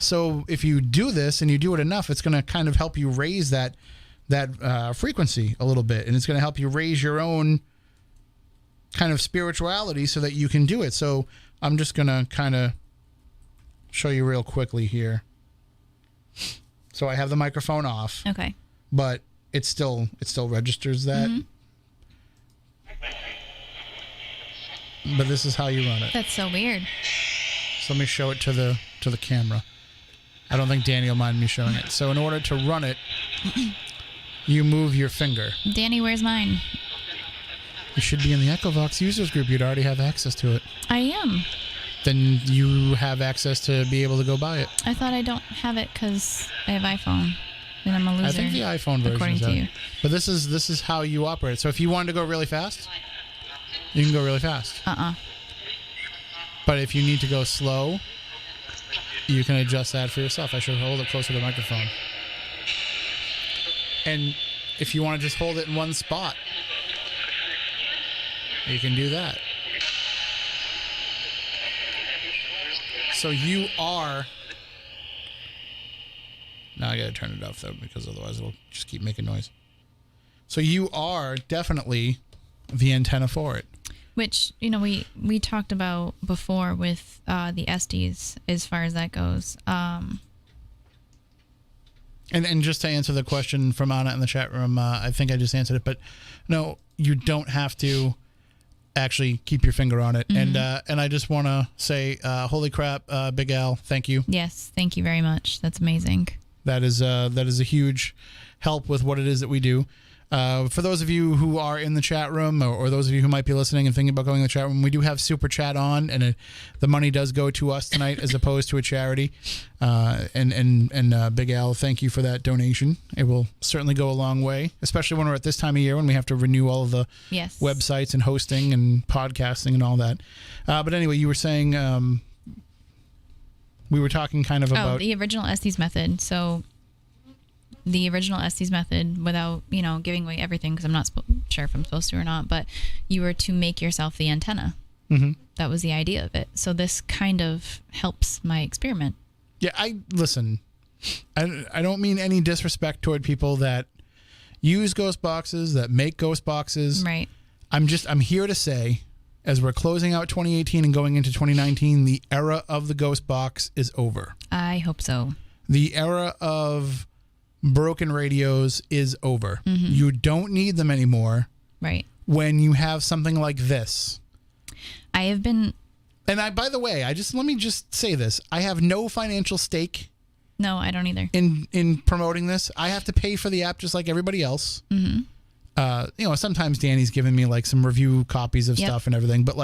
S1: So if you do this and you do it enough, it's going to kind of help you raise that frequency a little bit. And it's going to help you raise your own kind of spirituality so that you can do it. So I'm just going to kind of show you real quickly here. So I have the microphone off.
S5: Okay.
S1: But it still registers that. But this is how you run it.
S5: That's so weird.
S1: So let me show it to the camera. I don't think Danny will mind me showing it. So in order to run it, you move your finger.
S5: Danny, where's mine?
S1: You should be in the Echovox users group. You'd already have access to it.
S5: I am.
S1: Then you have access to be able to go buy it.
S5: I thought I don't have it because I have iPhone. And I'm a loser.
S1: I think the iPhone version
S5: according
S1: is
S5: to
S1: out.
S5: you.
S1: But this is how you operate. So if you wanted to go really fast, you can go really fast. But if you need to go slow, you can adjust that for yourself. I should hold it closer to the microphone. And if you want to just hold it in one spot, you can do that. So you are... Now I gotta turn it off though, because otherwise it'll just keep making noise. So you are definitely the antenna for it.
S5: Which, we talked about before with the SDs as far as that goes.
S1: And just to answer the question from Anna in the chat room, I think I just answered it, but no, you don't have to actually keep your finger on it. And I just want to say, holy crap, Big Al, thank you.
S5: Yes, thank you very much. That's amazing.
S1: That is a huge help with what it is that we do. For those of you who are in the chat room, or those of you who might be listening and thinking about going in the chat room, we do have Super Chat on, and the money does go to us tonight as opposed to a charity. And Big Al, thank you for that donation. It will certainly go a long way, especially when we're at this time of year when we have to renew all of the websites and hosting and podcasting and all that. But anyway, you were saying we were talking kind of about
S5: the original Estes method. So the original Estes method, without giving away everything, because I'm not sure if I'm supposed to or not, but you were to make yourself the antenna. That was the idea of it. So this kind of helps my experiment.
S1: Yeah, I don't mean any disrespect toward people that use ghost boxes, that make ghost boxes.
S5: Right.
S1: I'm here to say, as we're closing out 2018 and going into 2019, the era of the ghost box is over.
S5: I hope so.
S1: The era of broken radios is over. You don't need them anymore.
S5: Right.
S1: When you have something like this.
S5: I have been...
S1: And by the way, let me just say this. I have no financial stake.
S5: No, I don't either.
S1: In promoting this. I have to pay for the app just like everybody else. Sometimes Danny's given me like some review copies of stuff and everything, but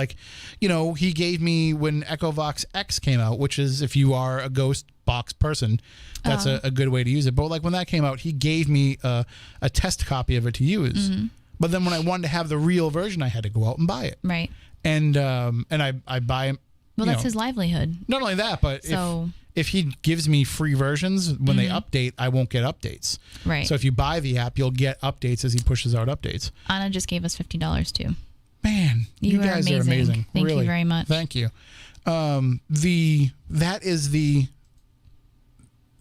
S1: he gave me when Echovox X came out, which is, if you are a ghost box person, that's a good way to use it. But like when that came out, he gave me a test copy of it to use. But then when I wanted to have the real version, I had to go out and buy it.
S5: Right.
S1: And I buy.
S5: Well, that's his livelihood.
S1: Not only that, but if he gives me free versions, when they update, I won't get updates.
S5: Right.
S1: So if you buy the app, you'll get updates as he pushes out updates.
S5: Anna just gave us $50 too.
S1: Man, you guys are amazing.
S5: Thank
S1: really.
S5: you very much.
S1: Thank you. That is the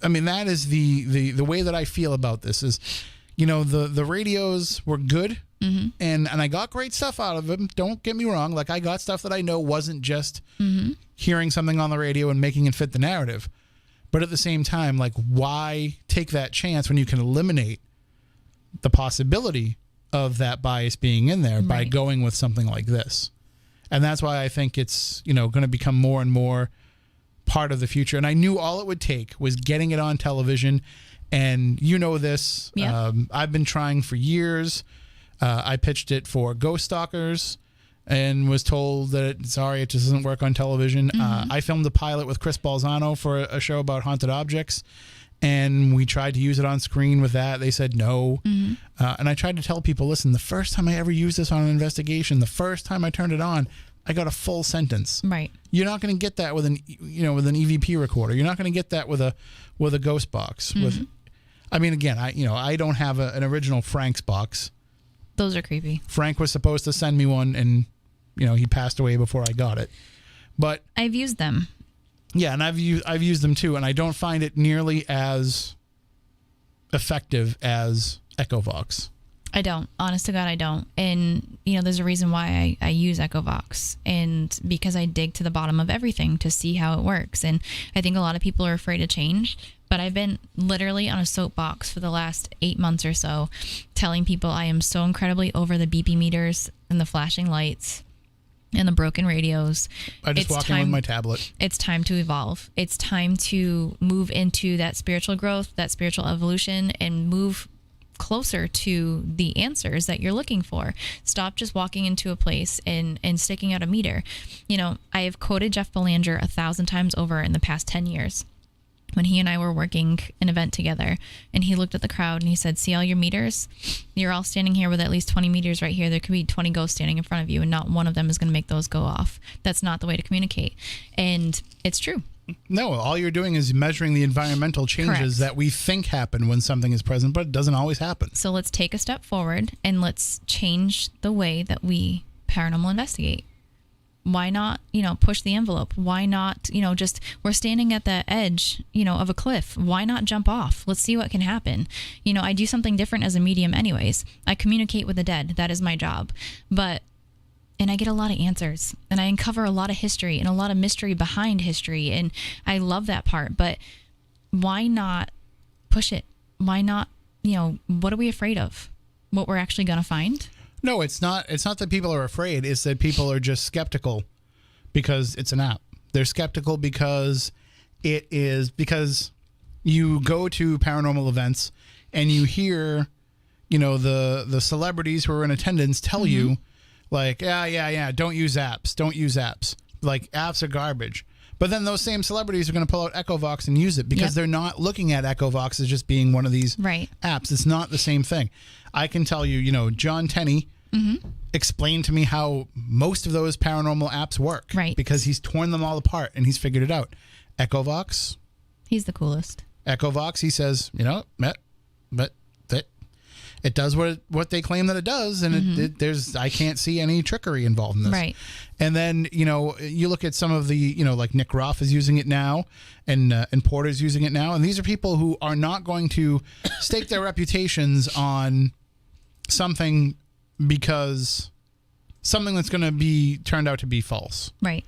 S1: way that I feel about this is, the radios were good. And I got great stuff out of them. Don't get me wrong. Like, I got stuff that I know wasn't just hearing something on the radio and making it fit the narrative. But at the same time, like, why take that chance when you can eliminate the possibility of that bias being in there by going with something like this? And that's why I think it's, going to become more and more part of the future. And I knew all it would take was getting it on television. And this.
S5: Yeah.
S1: I've been trying for years. I pitched it for Ghost Stalkers. and was told that sorry, it just doesn't work on television. I filmed a pilot with Chris Balzano for a show about haunted objects, and we tried to use it on screen with that. They said no. And I tried to tell people, listen, the first time I ever used this on an investigation, the first time I turned it on, I got a full sentence.
S5: Right.
S1: You're not going to get that with an EVP recorder. You're not going to get that with a ghost box. With, I mean, again, I don't have an original Frank's box.
S5: Those are creepy.
S1: Frank was supposed to send me one, and he passed away before I got it. But
S5: I've used them.
S1: Yeah, and I've used them too, and I don't find it nearly as effective as Echovox.
S5: I don't. Honest to God, I don't. And, there's a reason why I use Echovox, and because I dig to the bottom of everything to see how it works. And I think a lot of people are afraid of change, but I've been literally on a soapbox for the last 8 months or so telling people I am so incredibly over the beepy meters and the flashing lights and the broken radios.
S1: I just walk in with my tablet.
S5: It's time to evolve. It's time to move into that spiritual growth, that spiritual evolution, and move closer to the answers that you're looking for. Stop just walking into a place and sticking out a meter. I have quoted Jeff Belanger 1,000 times over in the past 10 years. When he and I were working an event together, and he looked at the crowd and he said, see all your meters? You're all standing here with at least 20 meters right here. There could be 20 ghosts standing in front of you, and not one of them is going to make those go off. That's not the way to communicate. And it's true.
S1: No, all you're doing is measuring the environmental changes
S5: Correct.
S1: that we think happen when something is present, but it doesn't always happen.
S5: So let's take a step forward and let's change the way that we paranormal investigate. Why not, push the envelope? Why not, we're standing at the edge, of a cliff. Why not jump off? Let's see what can happen. I do something different as a medium anyways. I communicate with the dead. That is my job. And I get a lot of answers, and I uncover a lot of history and a lot of mystery behind history. And I love that part, but why not push it? Why not, what are we afraid of? What we're actually going to find?
S1: No, it's not that people are afraid. It's that people are just skeptical because it's an app. They're skeptical because you go to paranormal events and you hear, the celebrities who are in attendance tell you, like, yeah, don't use apps. Like, apps are garbage. But then those same celebrities are going to pull out Echovox and use it because they're not looking at Echovox as just being one of these apps. It's not the same thing. I can tell you, John Tenney explained to me how most of those paranormal apps work.
S5: Right.
S1: Because he's torn them all apart and he's figured it out. Echovox.
S5: He's the coolest.
S1: Echovox, he says, but it does what they claim that it does, and I can't see any trickery involved in this.
S5: Right.
S1: And then you look at some of the like Nick Ruff is using it now, and Porter's using it now, and these are people who are not going to stake their reputations on something because something that's going to be turned out to be false.
S5: Right.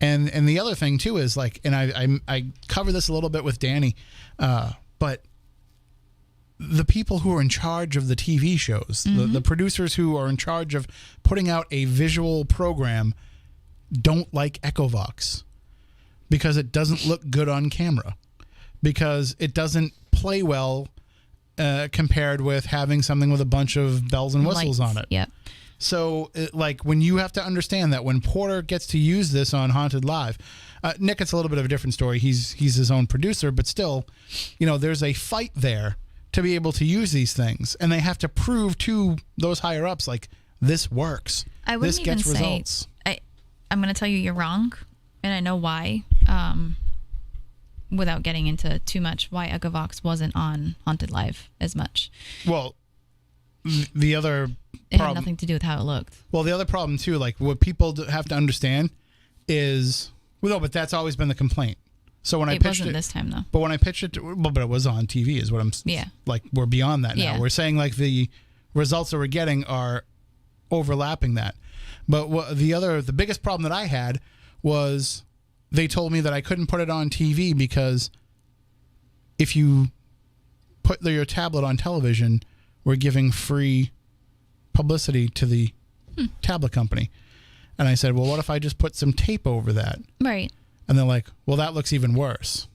S1: And the other thing too is like, and I cover this a little bit with Danny, but the people who are in charge of the TV shows, the producers who are in charge of putting out a visual program don't like Echovox because it doesn't look good on camera, because it doesn't play well compared with having something with a bunch of bells and whistles on it.
S5: Yep.
S1: So, when you have to understand that when Porter gets to use this on Haunted Live, Nick, it's a little bit of a different story. He's his own producer, but still, there's a fight there to be able to use these things, and they have to prove to those higher ups like this works.
S5: I wouldn't
S1: this gets
S5: even
S1: results.
S5: say. I'm going to tell you you're wrong, and I know why. Without getting into too much, why Echovox wasn't on Haunted Live as much.
S1: Well, the other
S5: it
S1: problem,
S5: had nothing to do with how it looked.
S1: Well, the other problem too, like what people have to understand is, but that's always been the complaint. So when I pitched
S5: wasn't
S1: it
S5: this time though.
S1: But when I pitched it, but it was on TV, is what I'm.
S5: Yeah.
S1: Like we're beyond that now.
S5: Yeah.
S1: We're saying like the results that we're getting are overlapping that. But the biggest problem that I had was they told me that I couldn't put it on TV because if you put your tablet on television, we're giving free publicity to the tablet company. And I said, well, what if I just put some tape over that?
S5: Right.
S1: And they're like, well, that looks even worse.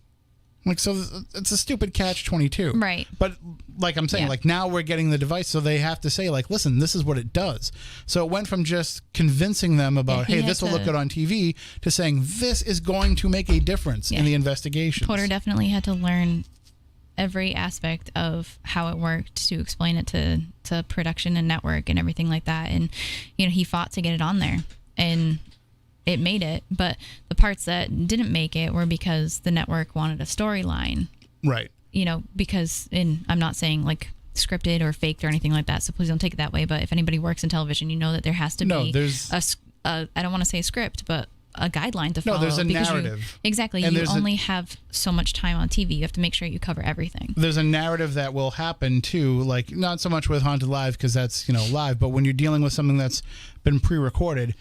S1: Like, so it's a stupid catch-22.
S5: Right.
S1: But like I'm saying, like now we're getting the device, so they have to say, like, listen, this is what it does. So it went from just convincing them about, hey, this will look good on TV, to saying this is going to make a difference in the investigations.
S5: Porter definitely had to learn every aspect of how it worked to explain it to production and network and everything like that. And, you know, he fought to get it on there. And it made it, but the parts that didn't make it were because the network wanted a storyline.
S1: Right.
S5: You know, because I'm not saying like scripted or faked or anything like that, so please don't take it that way. But if anybody works in television, you know that there has to be I don't want to say a script, but a guideline to follow.
S1: No, there's a narrative.
S5: Exactly. And you only have so much time on TV. You have to make sure you cover everything.
S1: There's a narrative that will happen too, like not so much with Haunted Live because that's, you know, live, but when you're dealing with something that's been pre-recorded,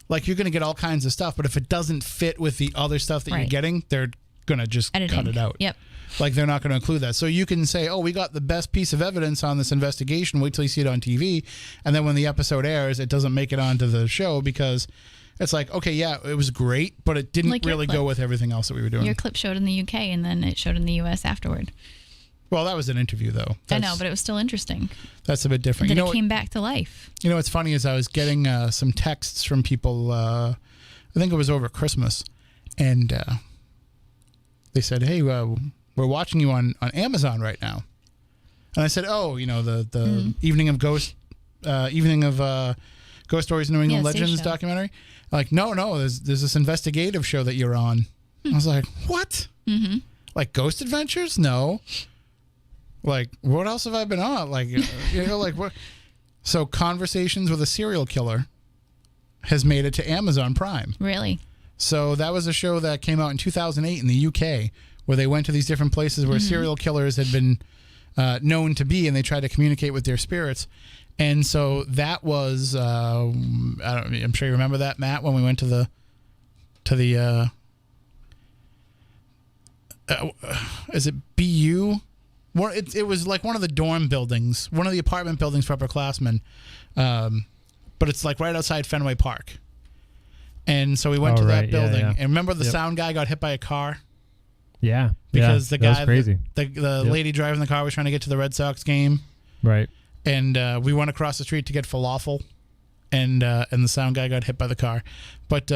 S1: like you're going to get all kinds of stuff, but if it doesn't fit with the other stuff that you're getting, they're going to just cut it out.
S5: Yep.
S1: Like they're not going to include that. So you can say, oh, we got the best piece of evidence on this investigation. Wait till you see it on TV. And then when the episode airs, it doesn't make it onto the show because it's like, okay, yeah, it was great, but it didn't really go with everything else that we were doing.
S5: Your clip showed in the UK and then it showed in the US afterward.
S1: Well, that was an interview, though.
S5: I know, but it was still interesting.
S1: That's a bit different.
S5: That it came back to life.
S1: You know what's funny is I was getting some texts from people, I think it was over Christmas, and they said, hey, we're watching you on Amazon right now. And I said, oh, you know, the Evening of Ghost Stories New England Legends documentary. Like, no, there's this investigative show that you're on. I was like, what? Mm-hmm. Like Ghost Adventures? No. Like, what else have I been on? Like, you know, like what? So, Conversations with a Serial Killer has made it to Amazon Prime.
S5: Really?
S1: So that was a show that came out in 2008 in the UK, where they went to these different places where serial killers had been known to be, and they tried to communicate with their spirits. And so that was, I'm sure you remember that, Matt, when we went to the is it BU? It was like one of the dorm buildings, one of the apartment buildings for upperclassmen, but it's like right outside Fenway Park. And so we went to that building. Yeah. And remember the sound guy got hit by a car?
S2: Yeah.
S1: Because the guy,
S2: was crazy.
S1: The lady driving the car was trying to get to the Red Sox game.
S2: Right.
S1: And we went across the street to get falafel, and the sound guy got hit by the car. But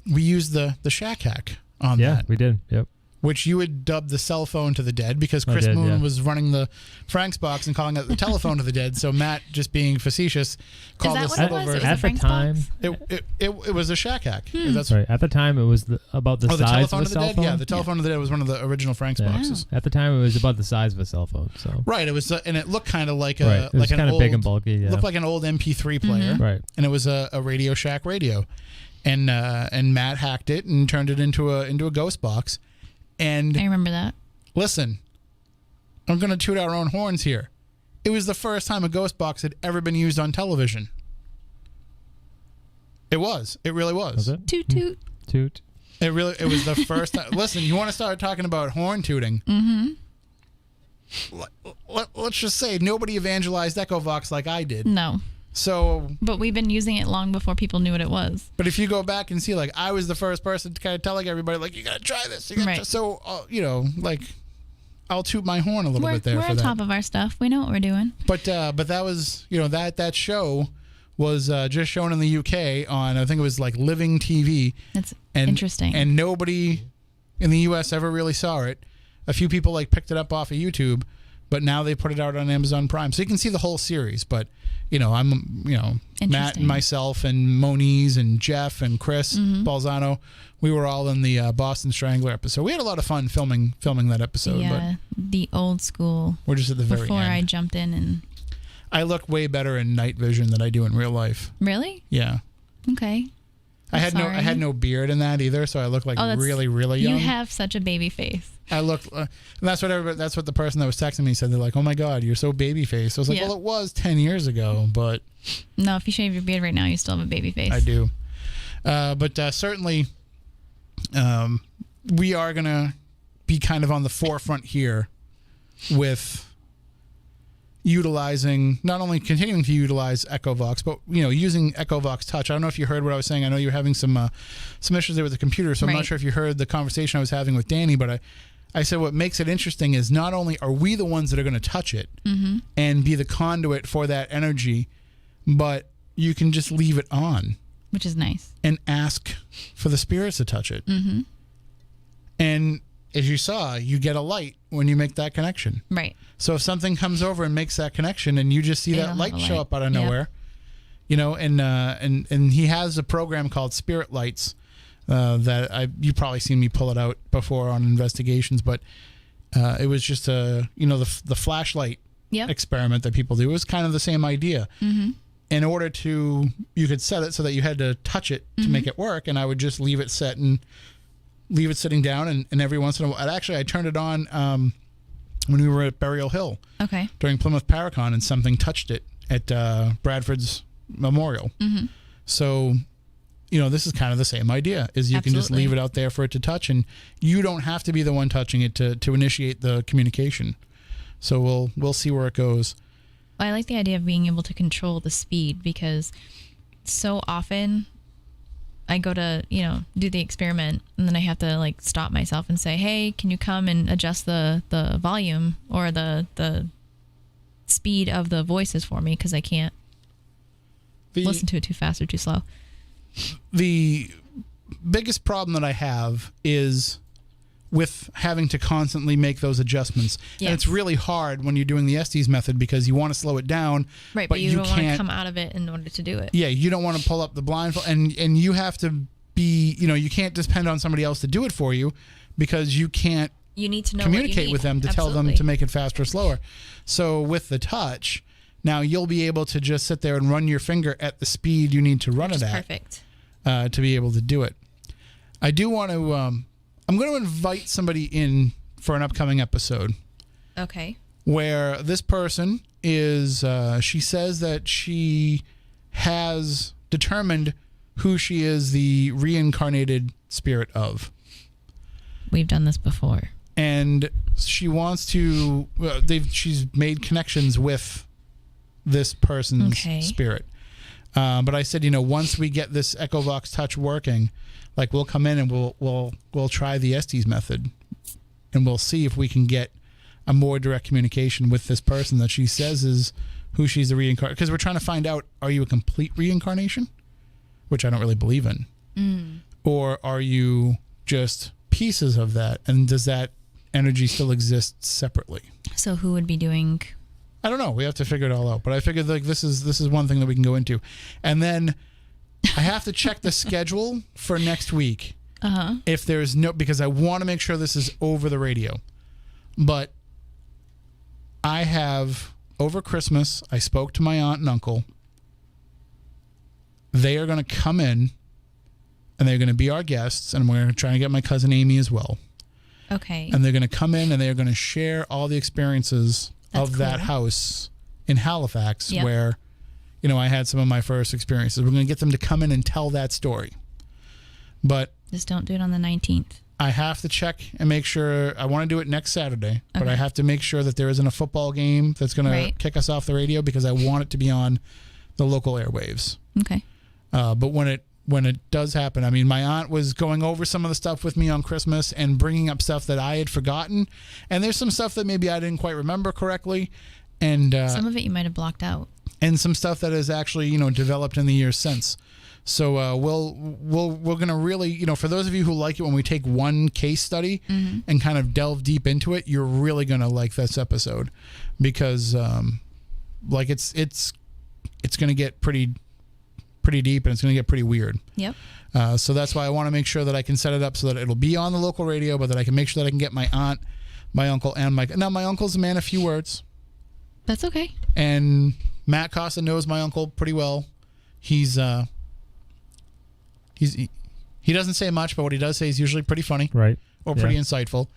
S1: we used the shack hack on that.
S2: Yeah, we did. Yep.
S1: Which you would dub the cell phone to the dead because Chris Moon was running the Frank's box and calling it the telephone to the dead. So Matt, just being facetious, called this little version.
S2: At the time,
S1: it was a shack hack.
S2: That's right. At the time, it was about the size of a cell phone.
S1: Yeah, the telephone to the dead was one of the original Frank's boxes.
S2: At the time, it was about the size of a cell phone. So
S1: right, it was, and it looked kind of like
S2: it was kind of big and bulky. Yeah,
S1: looked like an old MP3 player.
S2: Right,
S1: and it was a Radio Shack radio, and Matt hacked it and turned it into a ghost box. And
S5: I remember that. Listen,
S1: I'm going to toot our own horns here. It was the first time a ghost box had ever been used on television. It was. It really was.
S2: Was it?
S5: Toot toot.
S2: Toot.
S1: It was the first time. Listen, you want to start talking about horn tooting?
S5: Mm-hmm.
S1: Let's just say nobody evangelized Echovox like I did.
S5: No.
S1: So,
S5: but we've been using it long before people knew what it was.
S1: But if you go back and see, like, I was the first person to kind of telling everybody, like, you got to try this. You gotta so, you know, like, I'll toot my horn a little bit there.
S5: We're on top of our stuff. We know what we're doing.
S1: But that was, you know, that show was just shown in the UK on, I think it was like Living TV.
S5: That's interesting.
S1: And nobody in the US ever really saw it. A few people like picked it up off of YouTube, but now they put it out on Amazon Prime, so you can see the whole series. But Matt and myself and Moniz and Jeff and Chris Balzano, we were all in the Boston Strangler episode. We had a lot of fun filming that episode.
S5: Yeah, but the old school.
S1: We're just at the very end.
S5: Before I jumped in and.
S1: I look way better in night vision than I do in real life.
S5: Really?
S1: Yeah.
S5: Okay.
S1: I had no beard in that either, so I look like really, really young.
S5: You have such a baby face.
S1: I look, and that's what the person that was texting me said. They're like, "Oh my God, you're so baby faced." I was like, "Well, it was 10 years ago, but."
S5: No, if you shave your beard right now, you still have a baby face.
S1: I do, but certainly, we are gonna be kind of on the forefront here with not only continuing to utilize Echovox, but using Echovox Touch. I don't know if you heard what I was saying. I know you're having some issues there with the computer, so I'm not sure if you heard the conversation I was having with Danny, but I said what makes it interesting is not only are we the ones that are going to touch it and be the conduit for that energy, but you can just leave it on.
S5: Which is nice.
S1: And ask for the spirits to touch it. Mm-hmm. And as you saw, you get a light when you make that connection.
S5: Right.
S1: So if something comes over and makes that connection and you just see that light show up out of nowhere, you know, and he has a program called Spirit Lights that you've probably seen me pull it out before on investigations, but it was just the flashlight experiment that people do. It was kind of the same idea. Mm-hmm. In order to, you could set it so that you had to touch it to make it work, and I would just leave it set and leave it sitting down, and every once in a while, actually I turned it on when we were at Burial Hill during Plymouth Paracon, and something touched it at Bradford's Memorial. Mm-hmm. So, you know, this is kind of the same idea, is you can just leave it out there for it to touch, and you don't have to be the one touching it to initiate the communication. So we'll see where it goes.
S5: I like the idea of being able to control the speed, because so often I go to, do the experiment, and then I have to like stop myself and say, hey, can you come and adjust the volume or the speed of the voices for me, because I can't listen to it too fast or too slow.
S1: The biggest problem that I have is with having to constantly make those adjustments. Yes. And it's really hard when you're doing the Estes method, because you want to slow it down.
S5: Right, but you don't want to come out of it in order to do it.
S1: Yeah, you don't want to pull up the blindfold. And you have to be, you can't depend on somebody else to do it for you, because you can't
S5: need to know
S1: communicate with them to tell them to make it faster or slower. So with the touch, now you'll be able to just sit there and run your finger at the speed you need to run it at.
S5: Perfect.
S1: To be able to do it. I do want to... I'm going to invite somebody in for an upcoming episode.
S5: Okay.
S1: Where this person is, she says that she has determined who she is the reincarnated spirit of.
S5: We've done this before.
S1: And she wants to, she's made connections with this person's spirit. But I said, once we get this Echovox Touch working, like we'll come in and we'll try the Estes method, and we'll see if we can get a more direct communication with this person that she says is who she's the reincarnation. Because we're trying to find out, are you a complete reincarnation? Which I don't really believe in. Or are you just pieces of that? And does that energy still exist separately?
S5: So who would be doing...
S1: I don't know. We have to figure it all out. But I figured like this is one thing that we can go into. And then I have to check the schedule for next week. If there's because I want to make sure this is over the radio. But I have, over Christmas, I spoke to my aunt and uncle. They are going to come in, and they're going to be our guests, and we're going to try and get my cousin Amy as well.
S5: Okay.
S1: And they're going to come in, and they're going to share all the experiences of that house in Halifax, where, I had some of my first experiences. We're going to get them to come in and tell that story. But
S5: just don't do it on the 19th.
S1: I have to check and make sure. I want to do it next Saturday, but I have to make sure that there isn't a football game that's going to kick us off the radio, because I want it to be on the local airwaves.
S5: Okay.
S1: But when it does happen, I mean, my aunt was going over some of the stuff with me on Christmas and bringing up stuff that I had forgotten. And there's some stuff that maybe I didn't quite remember correctly. And
S5: some of it you might have blocked out.
S1: And some stuff that is actually, developed in the years since. So we're going to really, for those of you who like it when we take one case study and kind of delve deep into it, you're really going to like this episode, because it's going to get pretty deep, and it's going to get pretty weird.
S5: Yep.
S1: So that's why I want to make sure that I can set it up so that it'll be on the local radio, but that I can make sure that I can get my aunt, my uncle, and my uncle's a man of few words.
S5: That's okay.
S1: And Matt Costa knows my uncle pretty well. He doesn't say much, but what he does say is usually pretty funny,
S2: right?
S1: Or pretty insightful.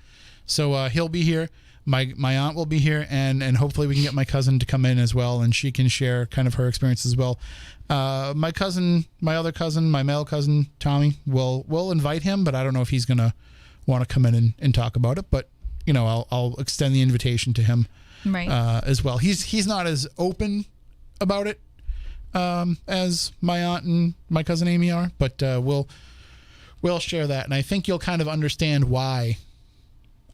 S1: So he'll be here. My aunt will be here, and hopefully we can get my cousin to come in as well, and she can share kind of her experience as well. My other cousin, my male cousin Tommy, we'll invite him, but I don't know if he's gonna want to come in and talk about it. But I'll extend the invitation to him, as well. He's not as open about it as my aunt and my cousin Amy are, but we'll share that, and I think you'll kind of understand why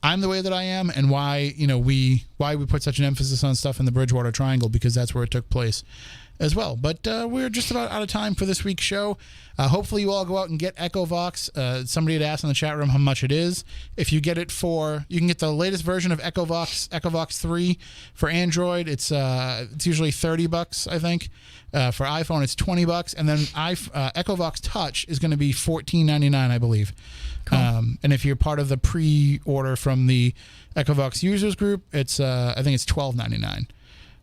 S1: I'm the way that I am, and why we put such an emphasis on stuff in the Bridgewater Triangle, because that's where it took place as well. But we're just about out of time for this week's show. Hopefully you all go out and get Echovox. Somebody had asked in the chat room how much it is. If you get it you can get the latest version of Echovox 3 for Android. It's usually $30, I think. For iPhone, it's $20, and then Echovox Touch is going to be $14.99, I believe.
S5: Cool.
S1: And if you're part of the pre-order from the Echovox users group, it's I think it's $12.99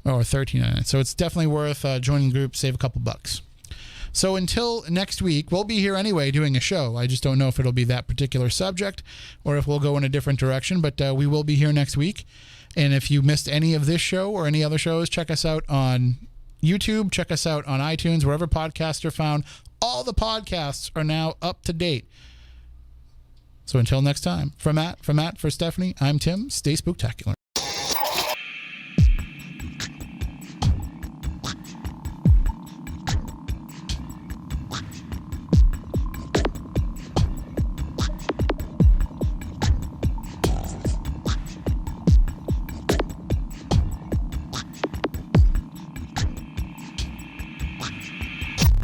S1: or $13.99. So it's definitely worth joining the group. Save a couple bucks. So until next week, we'll be here anyway doing a show. I just don't know if it'll be that particular subject or if we'll go in a different direction, but we will be here next week. And if you missed any of this show or any other shows, check us out on YouTube, check us out on iTunes, wherever podcasts are found. All the podcasts are now up to date. So until next time, for Matt, for Stephanie, I'm Tim. Stay spooktacular.